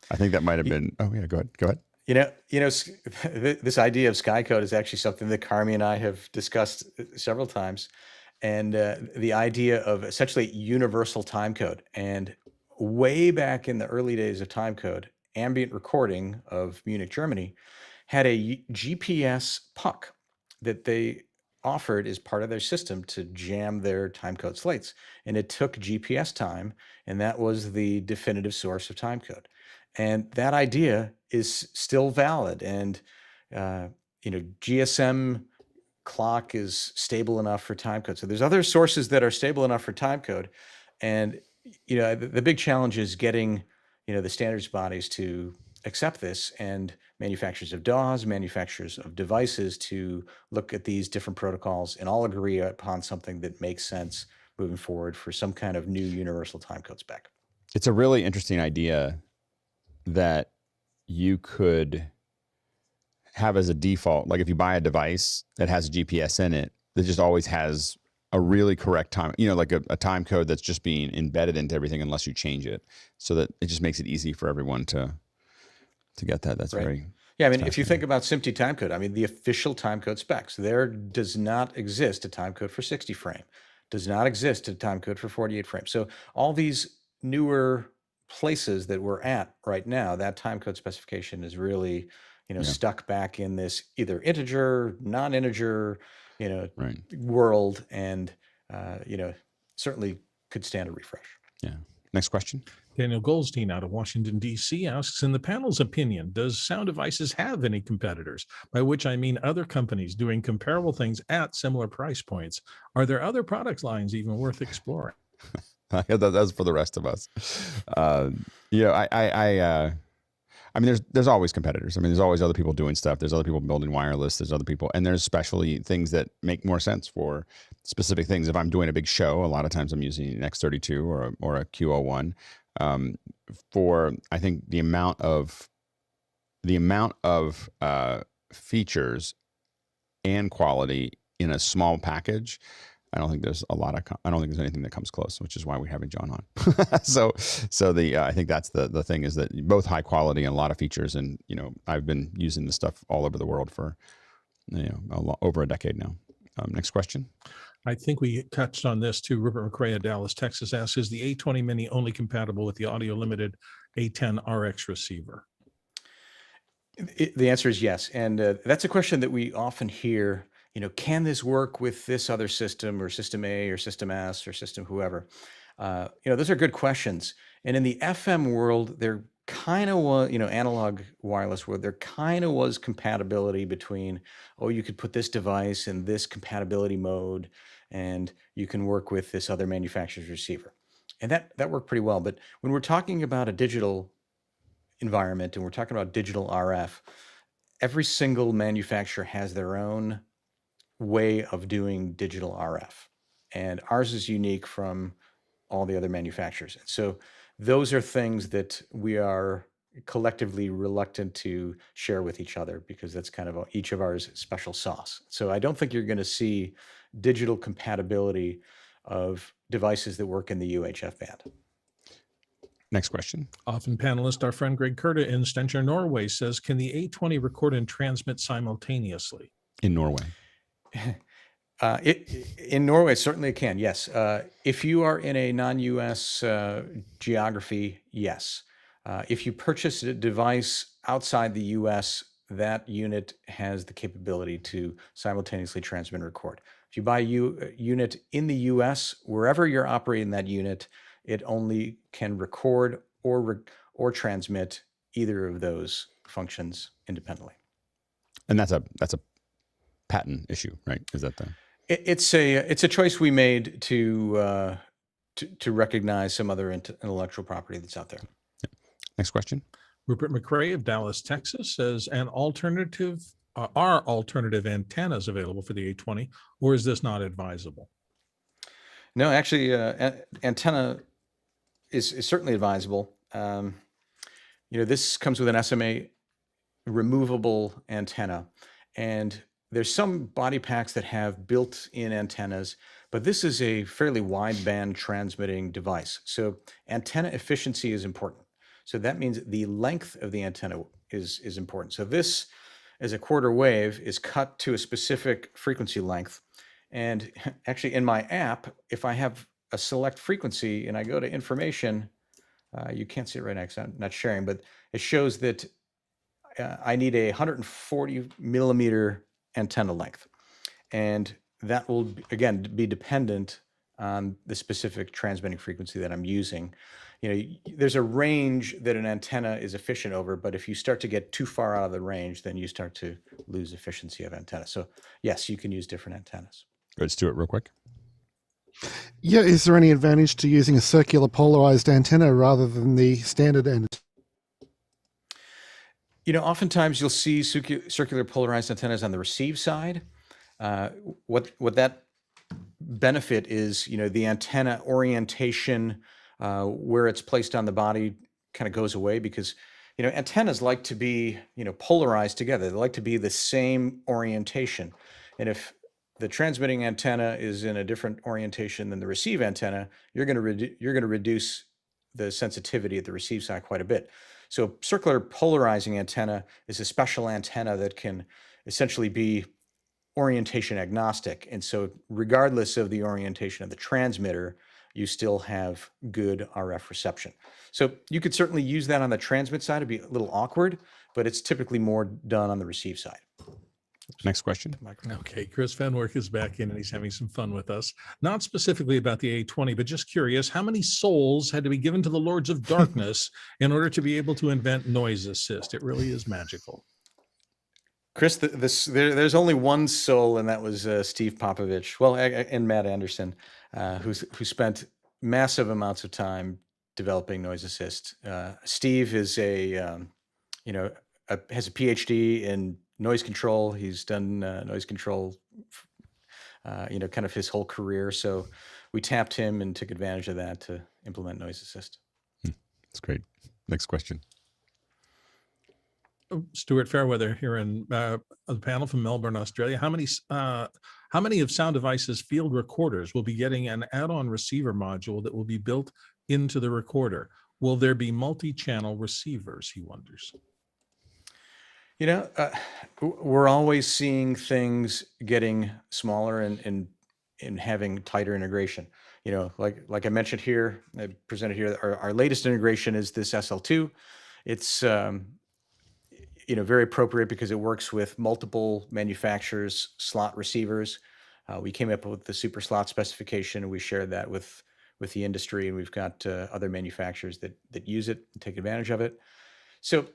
I think that might have been. Oh yeah, go ahead. This idea of Sky code is actually something that Carmi and I have discussed several times, and the idea of essentially universal time code. And way back in the early days of time code, Ambient Recording of Munich, Germany, had a GPS puck that they offered as part of their system to jam their timecode slates. And it took GPS time, and that was the definitive source of timecode. And that idea is still valid. And, GSM clock is stable enough for timecode. So there's other sources that are stable enough for timecode. And, the big challenge is getting, the standards bodies to accept this, and manufacturers of DAWs, manufacturers of devices to look at these different protocols and all agree upon something that makes sense moving forward for some kind of new universal timecode spec. It's a really interesting idea that you could have as a default. Like if you buy a device that has a GPS in it, that just always has a really correct time, like a time code that's just being embedded into everything unless you change it, so that it just makes it easy for everyone to get that. That's right. Yeah, I mean, if you think about SMPTE timecode, the official timecode specs, there does not exist a timecode for 60 frame, does not exist a timecode for 48 frame. So all these newer places that we're at right now, that timecode specification is really, stuck back in this either integer, non-integer, world, and certainly could stand a refresh. Yeah. Next question. Daniel Goldstein out of Washington, D.C. asks, in the panel's opinion, does Sound Devices have any competitors? By which I mean other companies doing comparable things at similar price points. Are there other product lines even worth exploring? That's for the rest of us. There's always competitors. There's always other people doing stuff. There's other people building wireless. There's other people, and there's especially things that make more sense for specific things. If I'm doing a big show, a lot of times I'm using an X32 or a Q01. For I think the amount of features and quality in a small package, I don't think there's anything that comes close, which is why we're having John on. so I think that's the thing, is that both high quality and a lot of features. And, I've been using this stuff all over the world for, over a decade now. Next question. I think we touched on this too. Rupert McRae of Dallas, Texas asks, is the A20-Mini only compatible with the audio limited A10 RX receiver? The answer is yes. And that's a question that we often hear. Can this work with this other system, or system A or system S or system whoever? Those are good questions. And in the FM world, there kind of was, analog wireless world, there kind of was compatibility between, you could put this device in this compatibility mode, and you can work with this other manufacturer's receiver. And that worked pretty well. But when we're talking about a digital environment and we're talking about digital RF, every single manufacturer has their own way of doing digital RF, and ours is unique from all the other manufacturers. So those are things that we are, collectively reluctant to share with each other because that's kind of each of ours special sauce. So I don't think you're going to see digital compatibility of devices that work in the UHF band. Next question. Often panelist, our friend Greg Kurta in Stavanger, Norway says, can the A20 record and transmit simultaneously? In Norway. In Norway, certainly it can, yes. If you are in a non-US geography, yes. If you purchase a device outside the US, that unit has the capability to simultaneously transmit and record. If you buy a unit in the US, wherever you're operating that unit, it only can record or transmit either of those functions independently. And that's a patent issue, right? Is that the? It's a choice we made to recognize some other intellectual property that's out there. Yeah. Next question. Rupert McRae of Dallas, Texas says, are alternative antennas available for the A20, or is this not advisable? No, actually, antenna is certainly advisable. This comes with an SMA removable antenna, and there's some body packs that have built-in antennas, but this is a fairly wideband transmitting device. So antenna efficiency is important. So that means the length of the antenna is important. So this, as a quarter wave, is cut to a specific frequency length. And actually in my app, if I have a select frequency and I go to information, you can't see it right now because I'm not sharing, but it shows that I need a 140 millimeter antenna length. And that will, again, be dependent on the specific transmitting frequency that I'm using. There's a range that an antenna is efficient over, but if you start to get too far out of the range, then you start to lose efficiency of antenna. So yes, you can use different antennas. Let's do it real quick. Yeah, is there any advantage to using a circular polarized antenna rather than the standard antenna? Oftentimes you'll see circular polarized antennas on the receive side. What that benefit is, the antenna orientation, where it's placed on the body kind of goes away because, antennas like to be, polarized together. They like to be the same orientation. And if the transmitting antenna is in a different orientation than the receive antenna, you're going to reduce the sensitivity at the receive side quite a bit. So circular polarizing antenna is a special antenna that can essentially be orientation agnostic. And so regardless of the orientation of the transmitter, you still have good RF reception. So you could certainly use that on the transmit side. It'd be a little awkward, but it's typically more done on the receive side. Next question. Okay, Chris Fenwick is back in and he's having some fun with us. Not specifically about the A20, but just curious, how many souls had to be given to the Lords of Darkness in order to be able to invent noise assist? It really is magical. Chris, there's only one soul, and that was Steve Popovich. Well, and Matt Anderson, who spent massive amounts of time developing noise assist. Steve is has a PhD in noise control. He's done noise control, kind of his whole career. So we tapped him and took advantage of that to implement noise assist. That's great. Next question. Stuart Fairweather here in the panel from Melbourne, Australia. How many of Sound Devices field recorders will be getting an add-on receiver module that will be built into the recorder? Will there be multi-channel receivers, he wonders? We're always seeing things getting smaller and having tighter integration. Like I mentioned here, I presented here, our latest integration is this SL2. It's very appropriate because it works with multiple manufacturers' slot receivers. We came up with the super slot specification, and we shared that with the industry, and we've got other manufacturers that use it and take advantage of it. So,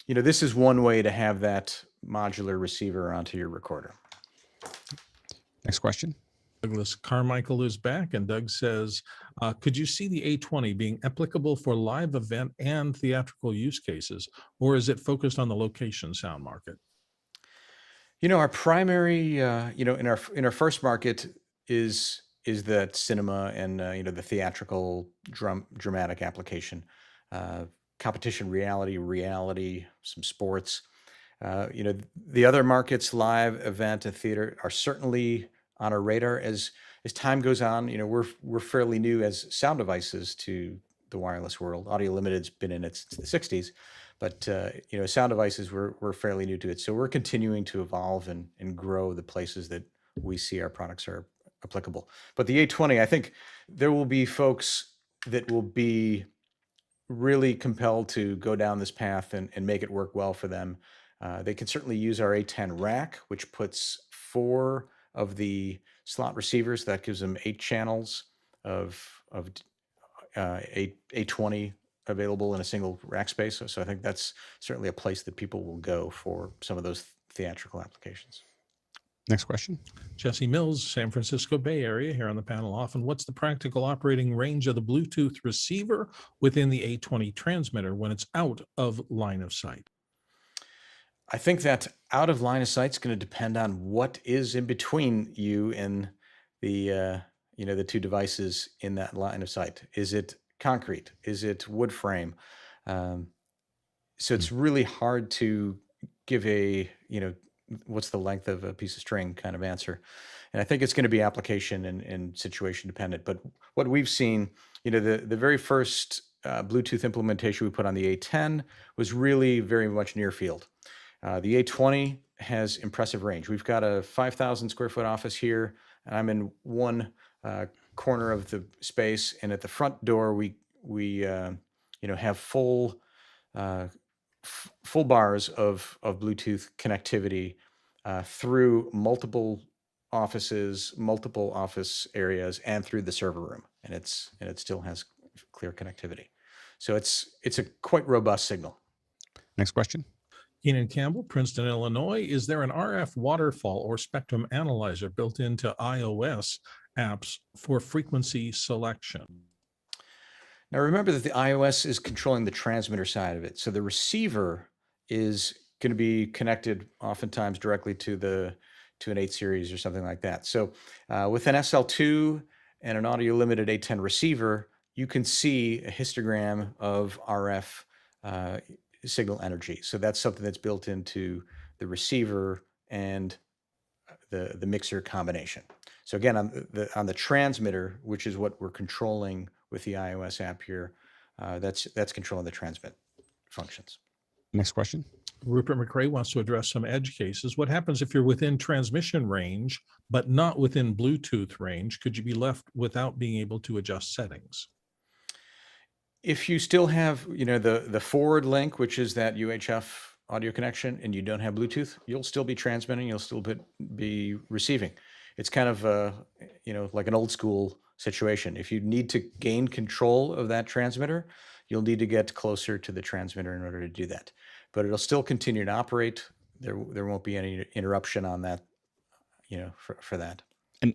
this is one way to have that modular receiver onto your recorder. Next question. Douglas Carmichael is back, and Doug says, could you see the A20 being applicable for live event and theatrical use cases, or is it focused on the location sound market? Our primary, in our first market is that cinema and the theatrical dramatic application. competition reality, some sports. The other markets, live, event, and theater, are certainly on our radar. As time goes on, we're fairly new as sound devices to the wireless world. Audio Limited's been in it since the 60s, but sound devices, we're fairly new to it. So we're continuing to evolve and grow the places that we see our products are applicable. But the A20, I think there will be folks that will be really compelled to go down this path and make it work well for them. They can certainly use our A10 rack, which puts 4 of the slot receivers. That gives them 8 channels of A20 available in a single rack space. So I think that's certainly a place that people will go for some of those theatrical applications. Next question. Jesse Mills, San Francisco Bay Area, here on the panel often. What's the practical operating range of the Bluetooth receiver within the A20 transmitter when it's out of line of sight? I think that out of line of sight is going to depend on what is in between you and the the 2 devices in that line of sight. Is it concrete? Is it wood frame? So it's really hard to give a what's the length of a piece of string kind of answer. And I think it's going to be application and situation dependent. But what we've seen, the very first Bluetooth implementation we put on the A10 was really very much near field. The A20 has impressive range. We've got a 5,000 square foot office here, and I'm in one corner of the space. And at the front door, we have full bars of Bluetooth connectivity through multiple offices, multiple office areas, and through the server room, and it still has clear connectivity. So it's a quite robust signal. Next question. Keenan Campbell, Princeton, Illinois. Is there an RF waterfall or spectrum analyzer built into iOS apps for frequency selection? Now remember that the iOS is controlling the transmitter side of it. So the receiver is going to be connected oftentimes directly to an 8 series or something like that. So with an SL2 and an audio limited A10 receiver, you can see a histogram of RF signal energy. So that's something that's built into the receiver and the mixer combination. So again, on the transmitter, which is what we're controlling with the iOS app here, that's controlling the transmit functions. Next question. Rupert McRae wants to address some edge cases. What happens if you're within transmission range, but not within Bluetooth range? Could you be left without being able to adjust settings? If you still have, the forward link, which is that UHF audio connection, and you don't have Bluetooth, you'll still be transmitting, you'll still be receiving. It's kind of, like an old school situation. If you need to gain control of that transmitter, you'll need to get closer to the transmitter in order to do that. But it'll still continue to operate. There won't be any interruption on that, for that.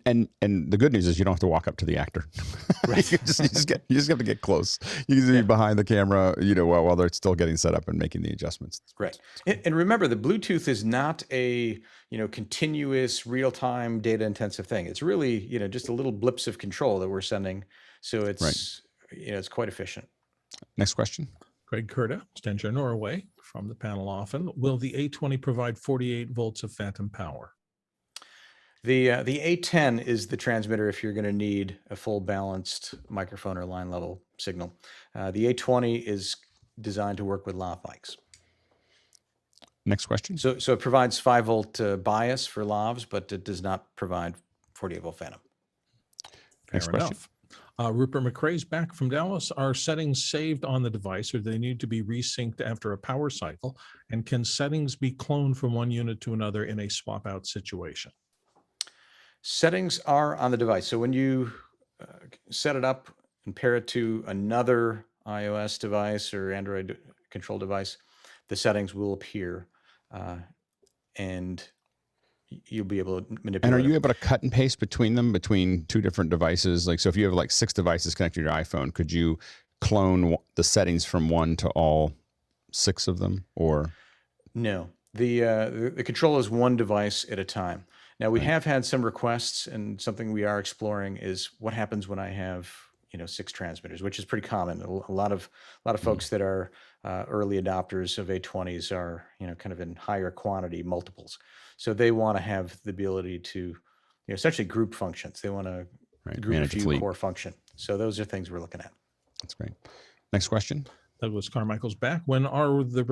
And the good news is you don't have to walk up to the actor. Right. you just have to get close. You can be behind the camera, while they're still getting set up and making the adjustments. Right. And remember, the Bluetooth is not a continuous real-time data intensive thing. It's really just a little blips of control that we're sending. So it's it's quite efficient. Next question. Greg Kurta, Stenshaw, Norway, from the panel often. Will the A20 provide 48 volts of phantom power? The A10 is the transmitter if you're going to need a full balanced microphone or line level signal. The A20 is designed to work with lav mics. Next question. So it provides 5 volt bias for lavs, but it does not provide 48 volt phantom. Next question. Rupert McRae's back from Dallas. Are settings saved on the device, or do they need to be resynced after a power cycle? And can settings be cloned from one unit to another in a swap out situation? Settings are on the device. So when you set it up and pair it to another iOS device or Android control device, the settings will appear, and you'll be able to manipulate. And are you able to cut and paste between them, between 2 different devices? Like, so if you have like 6 devices connected to your iPhone, could you clone the settings from one to all 6 of them, or? No, the control is one device at a time. Now we have had some requests, and something we are exploring is what happens when I have 6 transmitters, which is pretty common. A lot of folks that are early adopters of A20s are kind of in higher quantity multiples, so they want to have the ability to essentially group functions. They want to group view core function. So those are things we're looking at. That's great. Next question. Douglas Carmichael's back. Where are the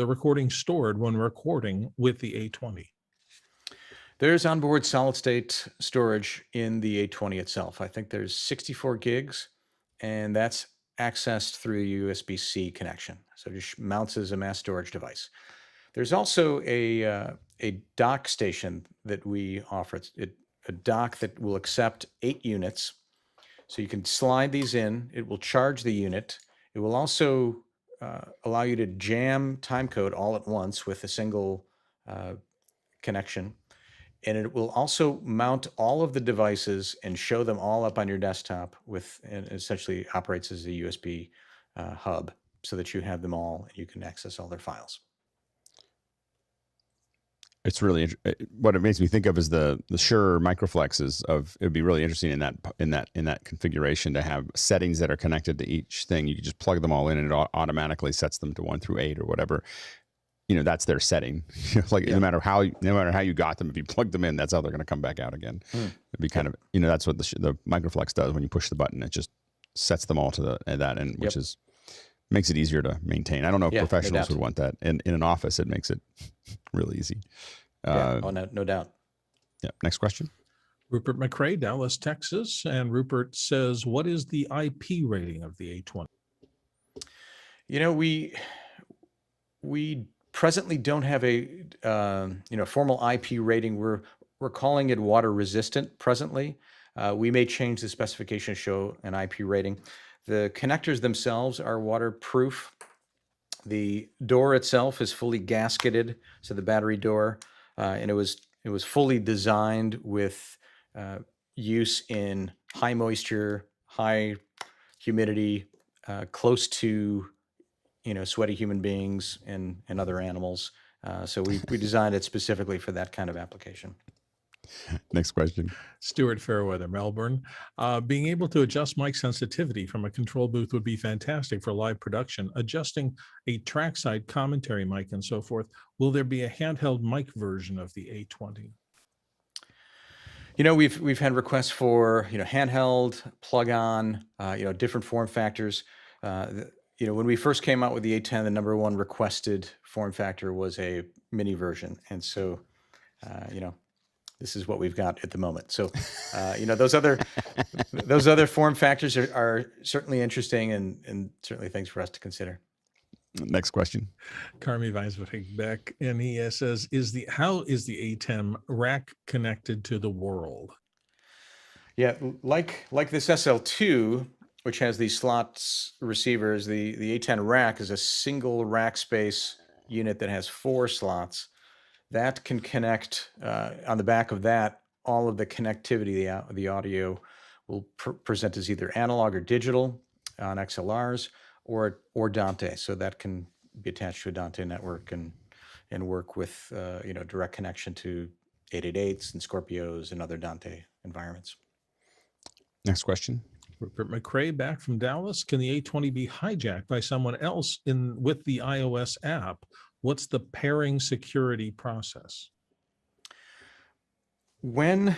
recordings stored when recording with the A20? There's onboard solid state storage in the A20 itself. I think there's 64 gigs, and that's accessed through a USB-C connection. So it just mounts as a mass storage device. There's also a dock station that we offer. It's a dock that will accept 8 units. So you can slide these in. It will charge the unit. It will also allow you to jam timecode all at once with a single connection. And it will also mount all of the devices and show them all up on your desktop and essentially operates as a USB hub so that you have them all and you can access all their files. It's really what it makes me think of is the Shure microflexes of. It would be really interesting in that configuration to have settings that are connected to each thing. You can just plug them all in and it automatically sets them to 1 through 8 or whatever. That's their setting. No matter how you got them, if you plug them in, that's how they're going to come back out again. It'd be kind of that's what the microflex does. When you push the button, it just sets them all to that end, which makes it easier to maintain. I don't know if professionals would want that. In an office, it makes it really easy. No doubt. Yeah. Next question. Rupert McRae, Dallas, Texas. And Rupert says, what is the IP rating of the A20? We presently don't have a formal IP rating. We're calling it water resistant presently. We may change the specification to show an IP rating. The connectors themselves are waterproof. The door itself is fully gasketed, so the battery door, and it was fully designed with use in high moisture, high humidity, close to sweaty human beings and other animals. So we designed it specifically for that kind of application. Next question. Stuart Fairweather, Melbourne. Being able to adjust mic sensitivity from a control booth would be fantastic for live production. Adjusting a trackside commentary mic and so forth. Will there be a handheld mic version of the A20? We've had requests for handheld, plug-on, different form factors. When we first came out with the A10, the number one requested form factor was a mini version, and so this is what we've got at the moment. So, those other form factors are certainly interesting and certainly things for us to consider. Next question. Carmi Weisberg, and he says, how is the ATEM rack connected to the world? Yeah, like this SL2, which has these slots receivers, the A10 rack is a single rack space unit that has 4 slots. That can connect on the back of that. All of the connectivity, the audio will present as either analog or digital on XLRs or Dante. So that can be attached to a Dante network and work with direct connection to 888s and Scorpios and other Dante environments. Next question. Rupert McRae back from Dallas. Can the A20 be hijacked by someone else with the iOS app? What's the pairing security process? When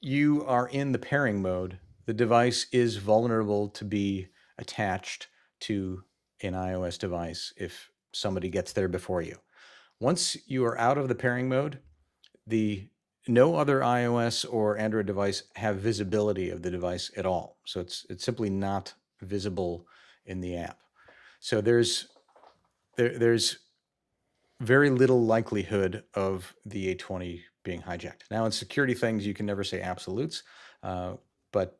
you are in the pairing mode, the device is vulnerable to be attached to an iOS device if somebody gets there before you. Once you are out of the pairing mode, no other iOS or Android device have visibility of the device at all. So it's simply not visible in the app. So there's very little likelihood of the A20 being hijacked. Now in security things, you can never say absolutes, but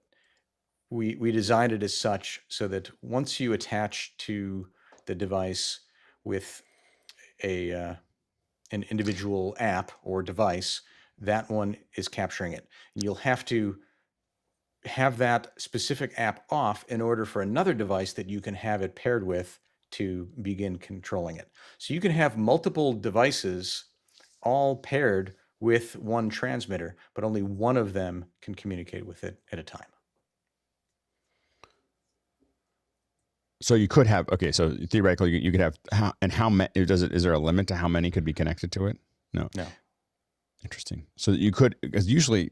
we designed it as such so that once you attach to the device with an individual app or device, that one is capturing it. And you'll have to have that specific app off in order for another device that you can have it paired with to begin controlling it. So you can have multiple devices all paired with one transmitter, but only one of them can communicate with it at a time. So you could have, okay, so theoretically you could have, how many, is there a limit to how many could be connected to it? No. Interesting. So you could, because usually,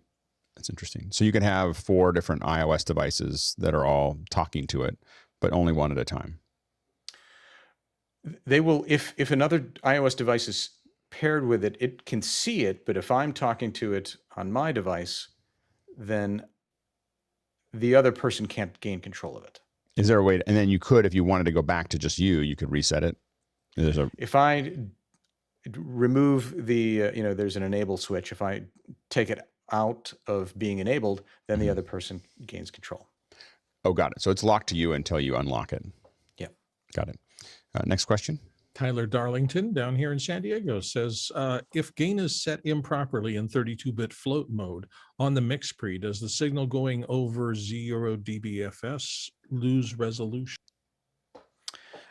that's interesting. So you could have 4 different iOS devices that are all talking to it, but only one at a time. They will, if another iOS device is paired with it, it can see it, but if I'm talking to it on my device, then the other person can't gain control of it. Is there a way, and then you could, if you wanted to go back to just you could reset it? If I remove the, there's an enable switch. If I take it out of being enabled, then the other person gains control. Oh, got it. So it's locked to you until you unlock it. Yeah. Got it. Next question. Tyler Darlington down here in San Diego says, if gain is set improperly in 32-bit float mode on the mix pre, does the signal going over 0 dBFS lose resolution?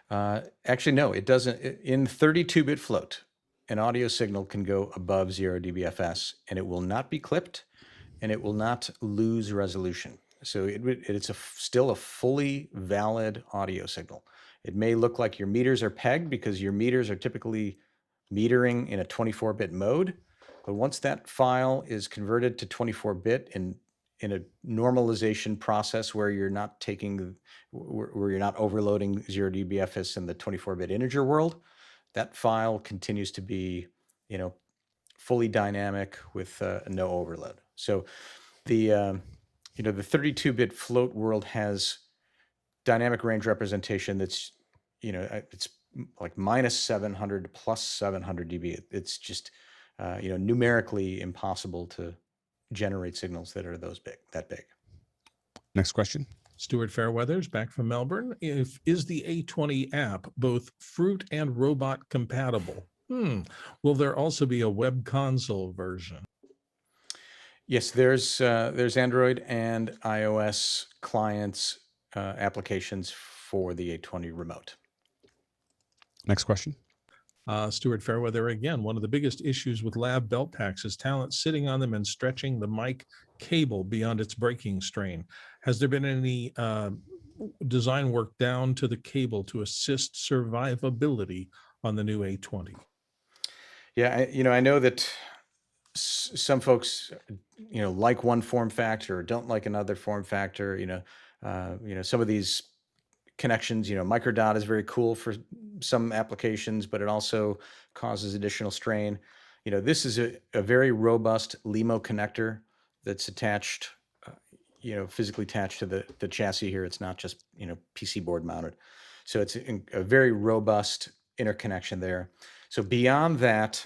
Actually, no, it doesn't. In 32-bit float, an audio signal can go above 0 dBFS and it will not be clipped and it will not lose resolution. So it's still a fully valid audio signal. It may look like your meters are pegged because your meters are typically metering in a 24-bit mode. But once that file is converted to 24-bit in a normalization process where you're not where you're not overloading 0 dBFS in the 24-bit integer world, that file continues to be, fully dynamic with no overload. So the 32-bit float world has dynamic range representation that's, it's like minus 700 to plus 700 dB. It's just, numerically impossible to generate signals that are that big. Next question. Stuart Fairweathers back from Melbourne. Is the A20 app both Fruit and Robot compatible? Will there also be a web console version? Yes, there's Android and iOS clients applications for the A20 remote. Next question. Stuart Fairweather again. One of the biggest issues with lab belt packs is talent sitting on them and stretching the mic cable beyond its breaking strain. Has there been any design work down to the cable to assist survivability on the new A20? Yeah, I know that some folks, like one form factor or don't like another form factor. Some of these connections, microdot is very cool for some applications, but it also causes additional strain. This is a very robust LEMO connector that's attached, physically attached to the chassis here. It's not just, PC board mounted. So it's a very robust interconnection there. So beyond that,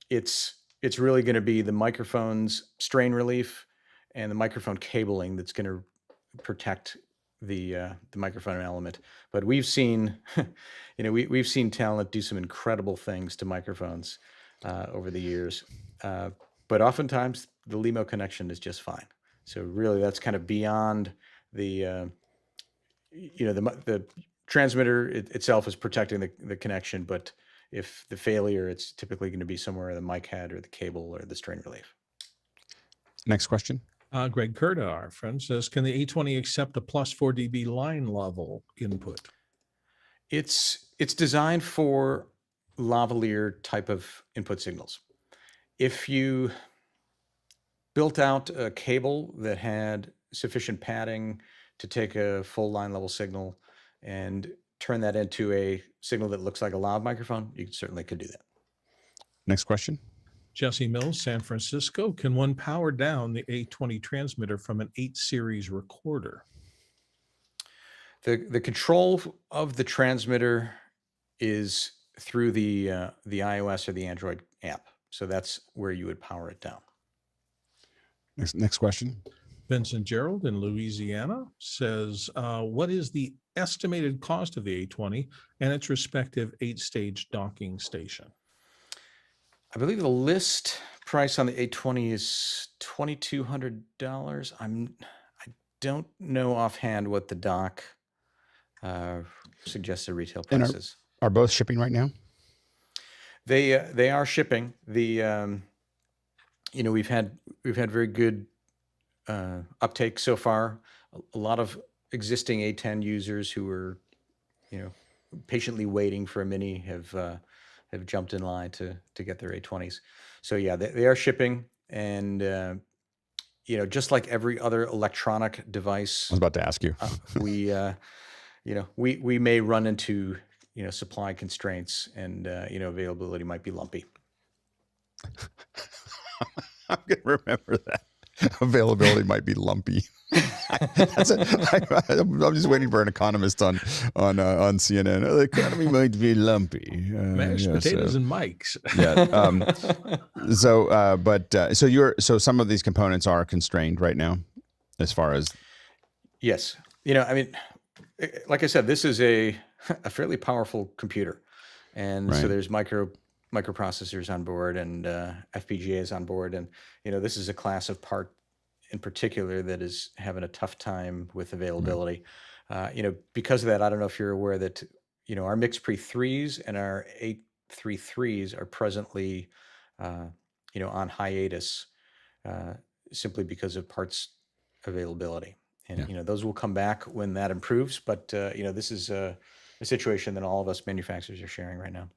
it's really going to be the microphone's strain relief and the microphone cabling that's going to protect the microphone element. But we've seen, we've seen talent do some incredible things to microphones over the years. But oftentimes the LEMO connection is just fine. So really, that's kind of beyond the transmitter itself is protecting the connection, but if the failure, it's typically going to be somewhere in the mic head or the cable or the strain relief. Next question. Greg Kurta, our friend, says, can the A20 accept a plus 4 dB line level input? It's designed for lavalier type of input signals. If you built out a cable that had sufficient padding to take a full line level signal and turn that into a signal that looks like a loud microphone, you certainly could do that. Next question. Jesse Mills, San Francisco. Can one power down the A20 transmitter from an 8 series recorder? The control of the transmitter is through the iOS or the Android app. So that's where you would power it down. Next question. Vincent Gerald in Louisiana says, what is the estimated cost of the A20 and its respective 8-stage docking station? I believe the list price on the A20 is $2,200. I don't know offhand what the dock suggested retail price is. Are both shipping right now? They are shipping. The we've had very good uptake so far. A lot of existing A10 users who are patiently waiting for a Mini have jumped in line to get their A20s. So yeah, they are shipping, and just like every other electronic device, I was about to ask you. we may run into supply constraints, and availability might be lumpy. I'm gonna remember that. Availability might be lumpy. I'm just waiting for an economist on CNN. The economy might be lumpy. Mashed potatoes and mics. So some of these components are constrained right now, as far as. Yes, I mean, like I said, this is a fairly powerful computer, and so there's microprocessors on board and FPGAs on board, and this is a class of part in particular that is having a tough time with availability. Because of that, I don't know if you're aware that our MixPre 3s and our 833s are presently on hiatus simply because of parts availability, and those will come back when that improves. But this is a situation that all of us manufacturers are sharing right now.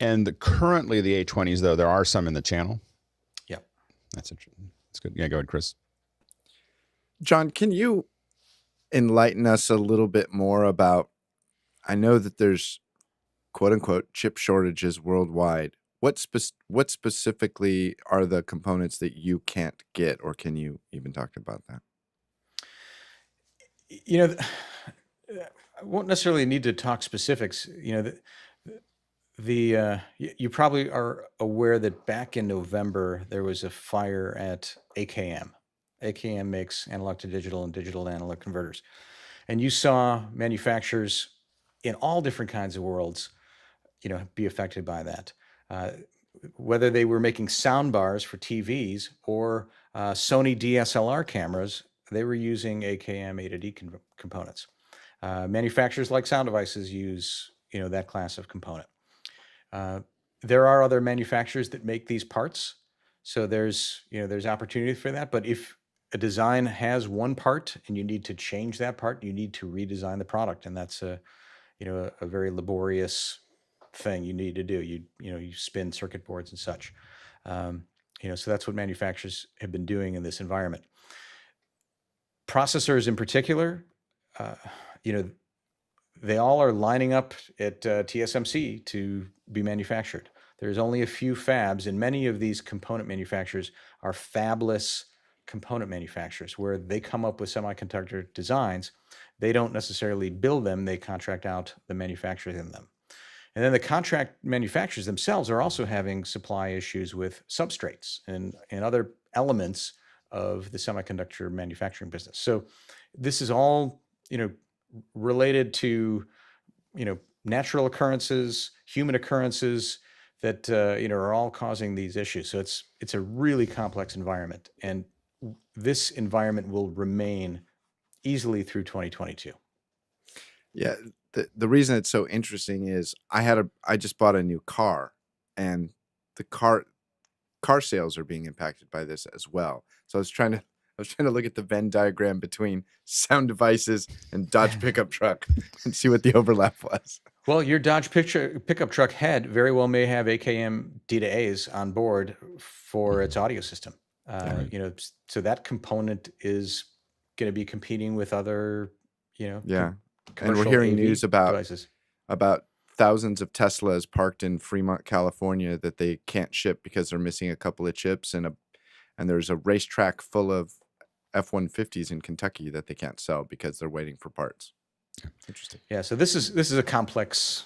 And currently the A20s, though, there are some in the channel. Yeah. That's interesting. That's good. Yeah, go ahead, Chris. Jon, can you enlighten us a little bit more about, I know that there's quote unquote chip shortages worldwide. What specifically are the components that you can't get, or can you even talk about that? I won't necessarily need to talk specifics. You probably are aware that back in November, there was a fire at AKM. AKM makes analog to digital and digital to analog converters. And you saw manufacturers in all different kinds of worlds, be affected by that. Whether they were making sound bars for TVs or Sony DSLR cameras, they were using AKM A to D components. Manufacturers like Sound Devices use, that class of component. There are other manufacturers that make these parts, so there's opportunity for that. But if a design has one part and you need to change that part, you need to redesign the product, and that's a very laborious thing you need to do. You spin circuit boards and such. So that's what manufacturers have been doing in this environment. Processors in particular, they all are lining up at TSMC to be manufactured. There's only a few fabs, and many of these component manufacturers are fabless component manufacturers, where they come up with semiconductor designs. They don't necessarily build them, they contract out the manufacturers in them. And then the contract manufacturers themselves are also having supply issues with substrates and other elements of the semiconductor manufacturing business. So this is all, related to, natural occurrences, human occurrences that, are all causing these issues. So it's a really complex environment, and this environment will remain easily through 2022. Yeah. The reason it's so interesting is I just bought a new car, and the car sales are being impacted by this as well. So I was trying to look at the Venn diagram between Sound Devices and Dodge pickup truck and see what the overlap was. Well, your Dodge pickup truck very well may have AKM D2As on board for its audio system. So that component is going to be competing with other, and we're hearing news about thousands of Teslas parked in Fremont, California, that they can't ship because they're missing a couple of chips, and there's a racetrack full of F-150s in Kentucky that they can't sell because they're waiting for parts. Interesting. Yeah, so this is a complex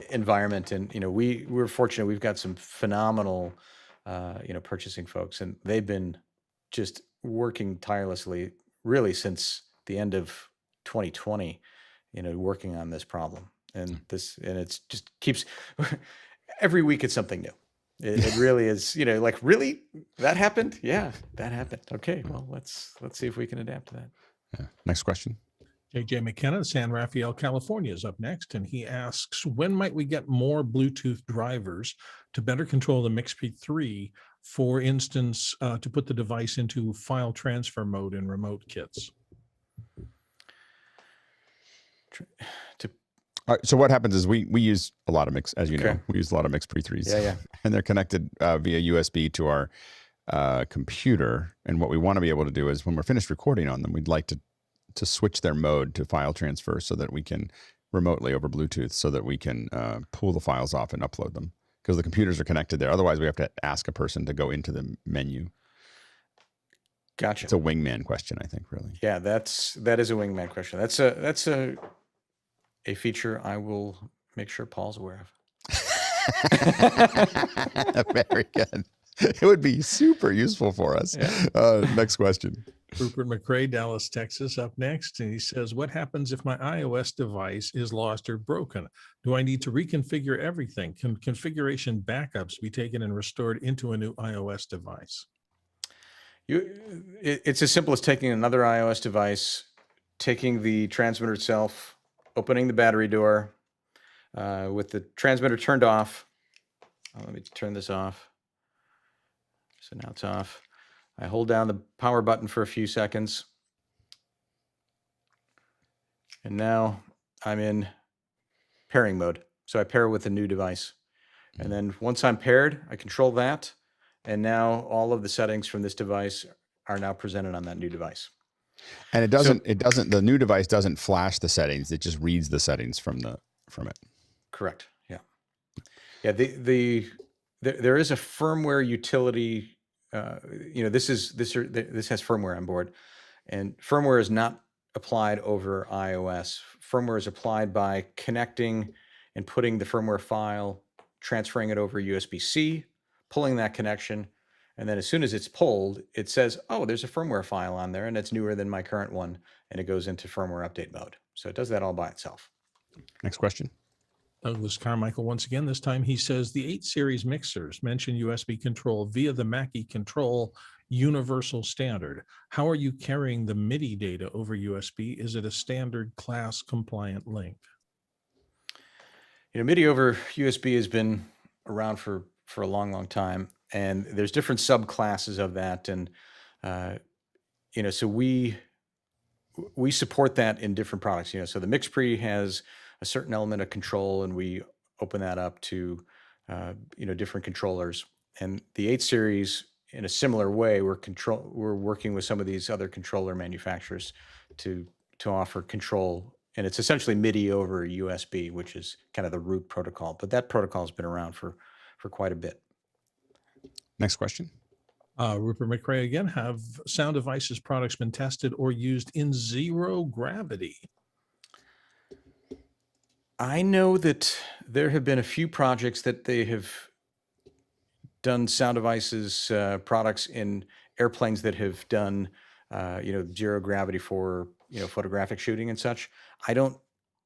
environment, and we're fortunate. We've got some phenomenal purchasing folks, and they've been just working tirelessly really since the end of 2020, working on this problem. And it's just keeps every week it's something new. It really is, really that happened? Yeah, that happened. Okay, well, let's see if we can adapt to that. Yeah. Next question. JJ McKenna, San Rafael, California is up next, and he asks, when might we get more Bluetooth drivers to better control the MixPre 3, for instance, to put the device into file transfer mode in remote kits? All right, so what happens is we use a lot of mix, as you Okay. know, we use a lot of mixed pre-3s. Yeah. And they're connected via USB to our computer. And what we want to be able to do is when we're finished recording on them, we'd like to switch their mode to file transfer so that we can remotely over Bluetooth so that we can pull the files off and upload them because the computers are connected there. Otherwise, we have to ask a person to go into the menu. Gotcha. It's a wingman question, I think, really. Yeah, that is a wingman question. That's a feature I will make sure Paul's aware of. Very good. It would be super useful for us. Yeah. Next question. Rupert McRae, Dallas, Texas, up next. And he says, what happens if my iOS device is lost or broken? Do I need to reconfigure everything? Can configuration backups be taken and restored into a new iOS device? It's as simple as taking another iOS device, taking the transmitter itself, opening the battery door with the transmitter turned off. Let me turn this off. So now it's off. I hold down the power button for a few seconds. And now I'm in pairing mode. So I pair with a new device. And then once I'm paired, I control that. And now all of the settings from this device are now presented on that new device. And the new device doesn't flash the settings. It just reads the settings from it. Correct. Yeah. Yeah. There is a firmware utility. This has firmware on board, and firmware is not applied over iOS. Firmware is applied by connecting and putting the firmware file, transferring it over USB-C, pulling that connection, and then as soon as it's pulled, it says, oh, there's a firmware file on there, and it's newer than my current one, and it goes into firmware update mode. So it does that all by itself. Next question. Douglas Carmichael, once again, this time he says the 8 series mixers mention USB control via the Mackie Control universal standard. How are you carrying the MIDI data over USB? Is it a standard class compliant link? MIDI over USB has been around for a long, long time, and there's different subclasses of that. And, so we support that in different products, so the MixPre has a certain element of control, and we open that up to, different controllers. And the 8 series, in a similar way, we're working with some of these other controller manufacturers to offer control. And it's essentially MIDI over USB, which is kind of the root protocol. But that protocol has been around for quite a bit. Next question. Rupert McRae again. Have Sound Devices products been tested or used in zero gravity? I know that there have been a few projects that they have done Sound Devices products in airplanes that have done, zero gravity for, photographic shooting and such. I don't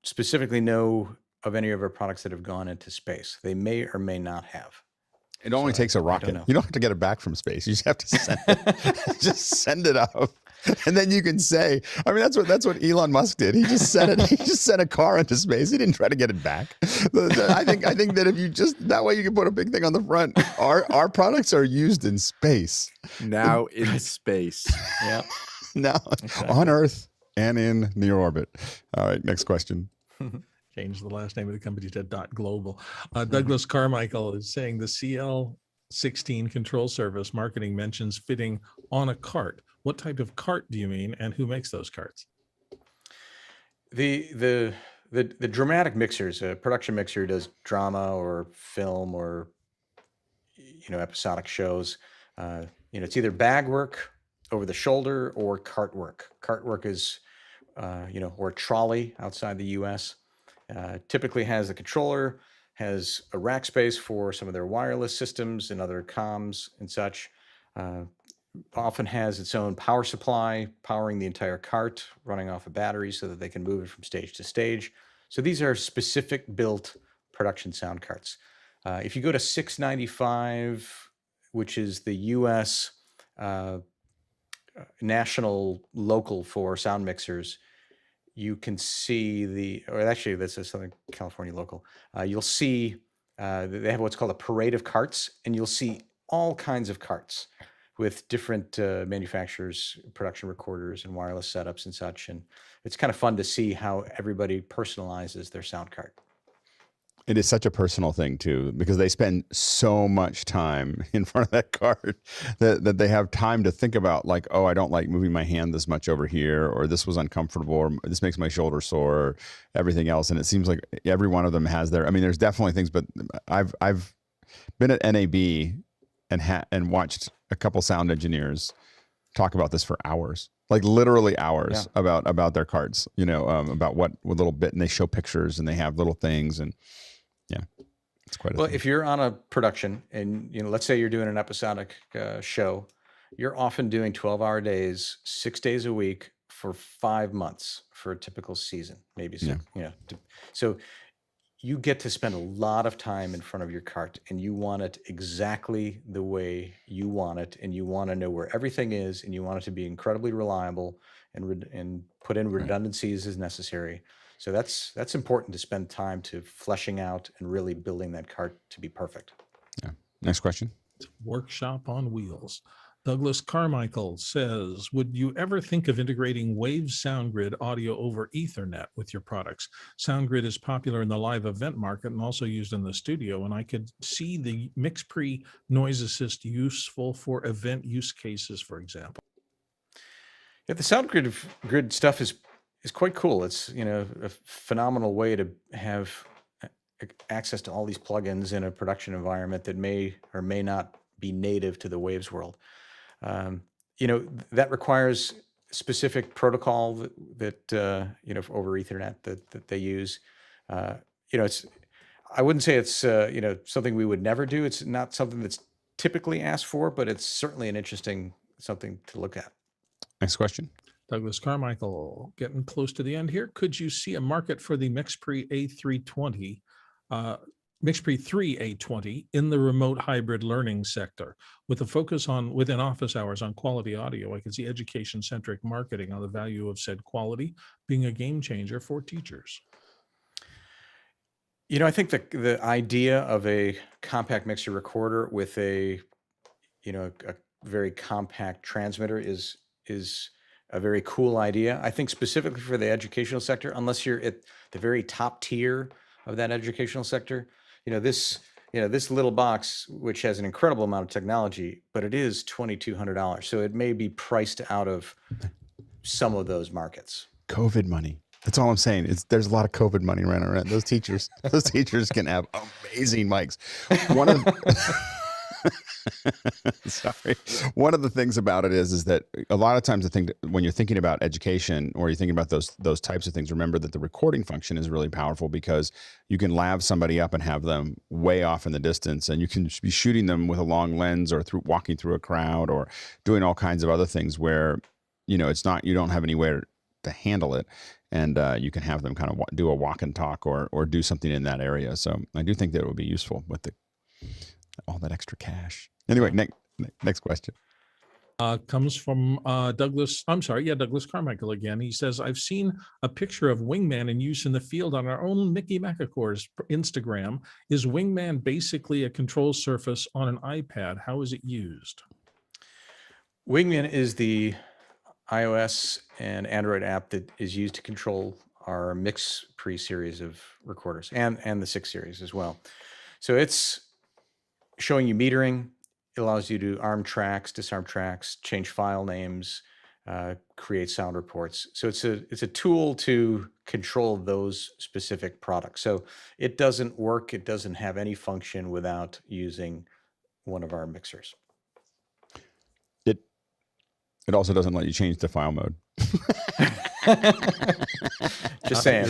specifically know of any of our products that have gone into space. They may or may not have. It only takes a rocket. You don't have to get it back from space. You just have to send it. Just send it up. And then you can say, that's what Elon Musk did. He just sent it. He just sent a car into space. He didn't try to get it back. I think that if you that way you can put a big thing on the front. Our products are used in space. Now in space. Yeah. Now on Earth and in near orbit. All right, next question. Change the last name of the company to .global. Douglas Carmichael is saying the CL16 control service marketing mentions fitting on a cart. What type of cart do you mean, and who makes those carts? The dramatic mixers, a production mixer does drama or film or episodic shows. It's either bag work, over the shoulder, or cart work. Cart work is or trolley outside the U.S. Typically has a controller, has a rack space for some of their wireless systems and other comms and such. Often has its own power supply, powering the entire cart, running off a battery so that they can move it from stage to stage. So these are specific built production sound carts. If you go to 695, which is the U.S. National local for sound mixers, you can see this is Southern California local. You'll see they have what's called a parade of carts, and you'll see all kinds of carts with different manufacturers, production recorders and wireless setups and such. And it's kind of fun to see how everybody personalizes their sound card. It is such a personal thing too, because they spend so much time in front of that card that they have time to think about, like, oh, I don't like moving my hand this much over here, or this was uncomfortable, or this makes my shoulder sore, or everything else. And it seems like every one of them has their, I mean, there's definitely things, but I've been at NAB and watched a couple sound engineers talk about this for hours, like literally hours, about their cards, about what little bit, and they show pictures and they have little things, and it's quite a well thing. If you're on a production and let's say you're doing an episodic show, you're often doing 12-hour days 6 days a week for 5 months for a typical season, maybe six, so you get to spend a lot of time in front of your cart, and you want it exactly the way you want it, and you want to know where everything is, and you want it to be incredibly reliable and put in redundancies as necessary. So that's important, to spend time to fleshing out and really building that cart to be perfect. Yeah. Next question. Workshop on wheels. Douglas Carmichael says, would you ever think of integrating Wave SoundGrid audio over Ethernet with your products? SoundGrid is popular in the live event market and also used in the studio, and I could see the MixPre noise assist useful for event use cases, for example. Yeah, the SoundGrid stuff is quite cool. It's a phenomenal way to have access to all these plugins in a production environment that may or may not be native to the Waves world. That requires specific protocol that over Ethernet that they use. I wouldn't say it's something we would never do. It's not something that's typically asked for, but it's certainly an interesting something to look at. Next question. Douglas Carmichael, getting close to the end here. Could you see a market for the MixPre A320, MixPre 3 A20 in the remote hybrid learning sector, with a focus on within office hours on quality audio? I can see education-centric marketing on the value of said quality being a game changer for teachers. I think the idea of a compact mixer recorder with a very compact transmitter is a very cool idea. I think specifically for the educational sector, unless you're at the very top tier of that educational sector, this little box, which has an incredible amount of technology, but it is $2,200. So it may be priced out of some of those markets. COVID money. That's all I'm saying. There's a lot of COVID money running around. Those teachers can have amazing mics. One of the things about it is that a lot of times I think that when you're thinking about education or you're thinking about those types of things, remember that the recording function is really powerful, because you can lav somebody up and have them way off in the distance, and you can be shooting them with a long lens or walking through a crowd or doing all kinds of other things where you don't have anywhere to handle it, and you can have them kind of do a walk and talk or do something in that area. So I do think that it would be useful with all that extra cash. Anyway, next question. Comes from Douglas Carmichael again. He says, I've seen a picture of Wingman in use in the field on our own Mickey Macacore's Instagram. Is Wingman basically a control surface on an iPad? How is it used? Wingman is the iOS and Android app that is used to control our MixPre series of recorders and the 6 series as well. So it's showing you metering. It allows you to arm tracks, disarm tracks, change file names, create sound reports. So it's a tool to control those specific products. So it doesn't work. It doesn't have any function without using one of our mixers. It also doesn't let you change the file mode. Just saying.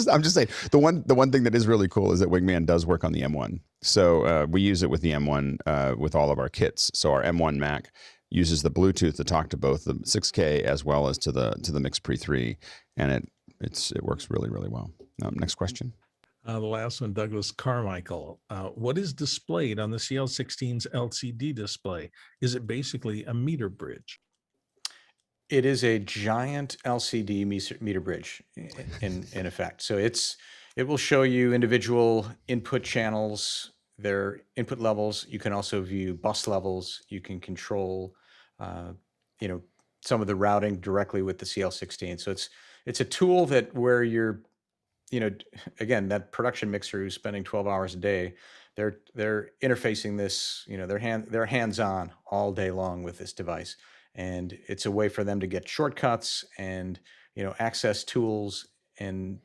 I'm just saying. The one thing that is really cool is that Wingman does work on the M1. So we use it with the M1 with all of our kits. So our M1 Mac uses the Bluetooth to talk to both the 6K as well as to the MixPre 3, and it works really, really well. Next question. The last one, Douglas Carmichael. What is displayed on the CL16's LCD display? Is it basically a meter bridge? It is a giant LCD meter bridge in effect. So it will show you individual input channels their input levels. You can also view bus levels. You can control, some of the routing directly with the CL16. So it's a tool that where you're, again, that production mixer who's spending 12 hours a day, they're interfacing this, they're hands-on all day long with this device. And it's a way for them to get shortcuts and, access tools and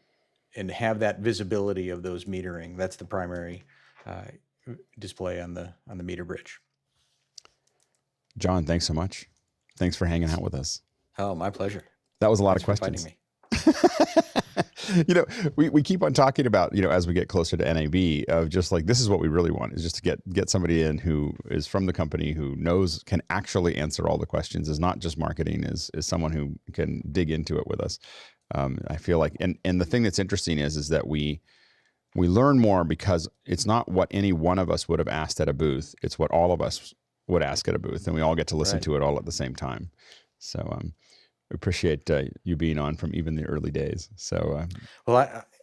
have that visibility of those metering. That's the primary display on the meter bridge. Jon, thanks so much. Thanks for hanging out with us. Oh, my pleasure. That was a lot Thanks of questions. Me. We keep on talking about, as we get closer to NAB, of just like, this is what we really want, is just to get somebody in who is from the company, who can actually answer all the questions, is not just marketing, is someone who can dig into it with us. I feel like, and the thing that's interesting is that we learn more because it's not what any one of us would have asked at a booth. It's what all of us would ask at a booth, and we all get to listen to it all at the same time. So we appreciate you being on from even the early days. So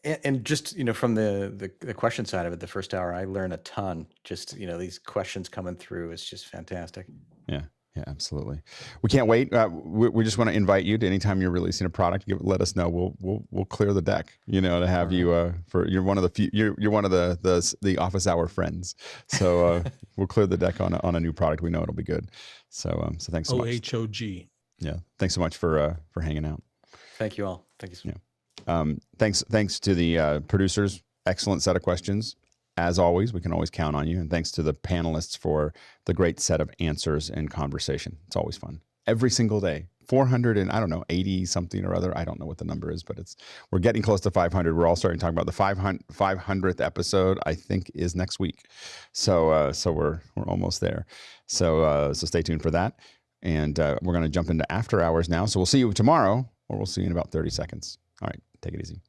and just from the question side of it, the first hour, I learned a ton. Just these questions coming through is just fantastic. Yeah, absolutely. We can't wait. We just want to invite you to anytime you're releasing a product, let us know. We'll clear the deck. To have you you're one of the few. You're one of the office hour friends. So we'll clear the deck on a new product. We know it'll be good. So thanks so much. OHOG. Yeah, thanks so much for hanging out. Thank you all. Thank you. Yeah. Thanks to the producers. Excellent set of questions. As always, we can always count on you. And thanks to the panelists for the great set of answers and conversation. It's always fun. Every single day. 480 something or other. I don't know what the number is, but we're getting close to 500. We're all starting to talk about the 500th episode, I think, is next week. So we're almost there. So stay tuned for that. And we're going to jump into after hours now. So we'll see you tomorrow, or we'll see you in about 30 seconds. All right, take it easy.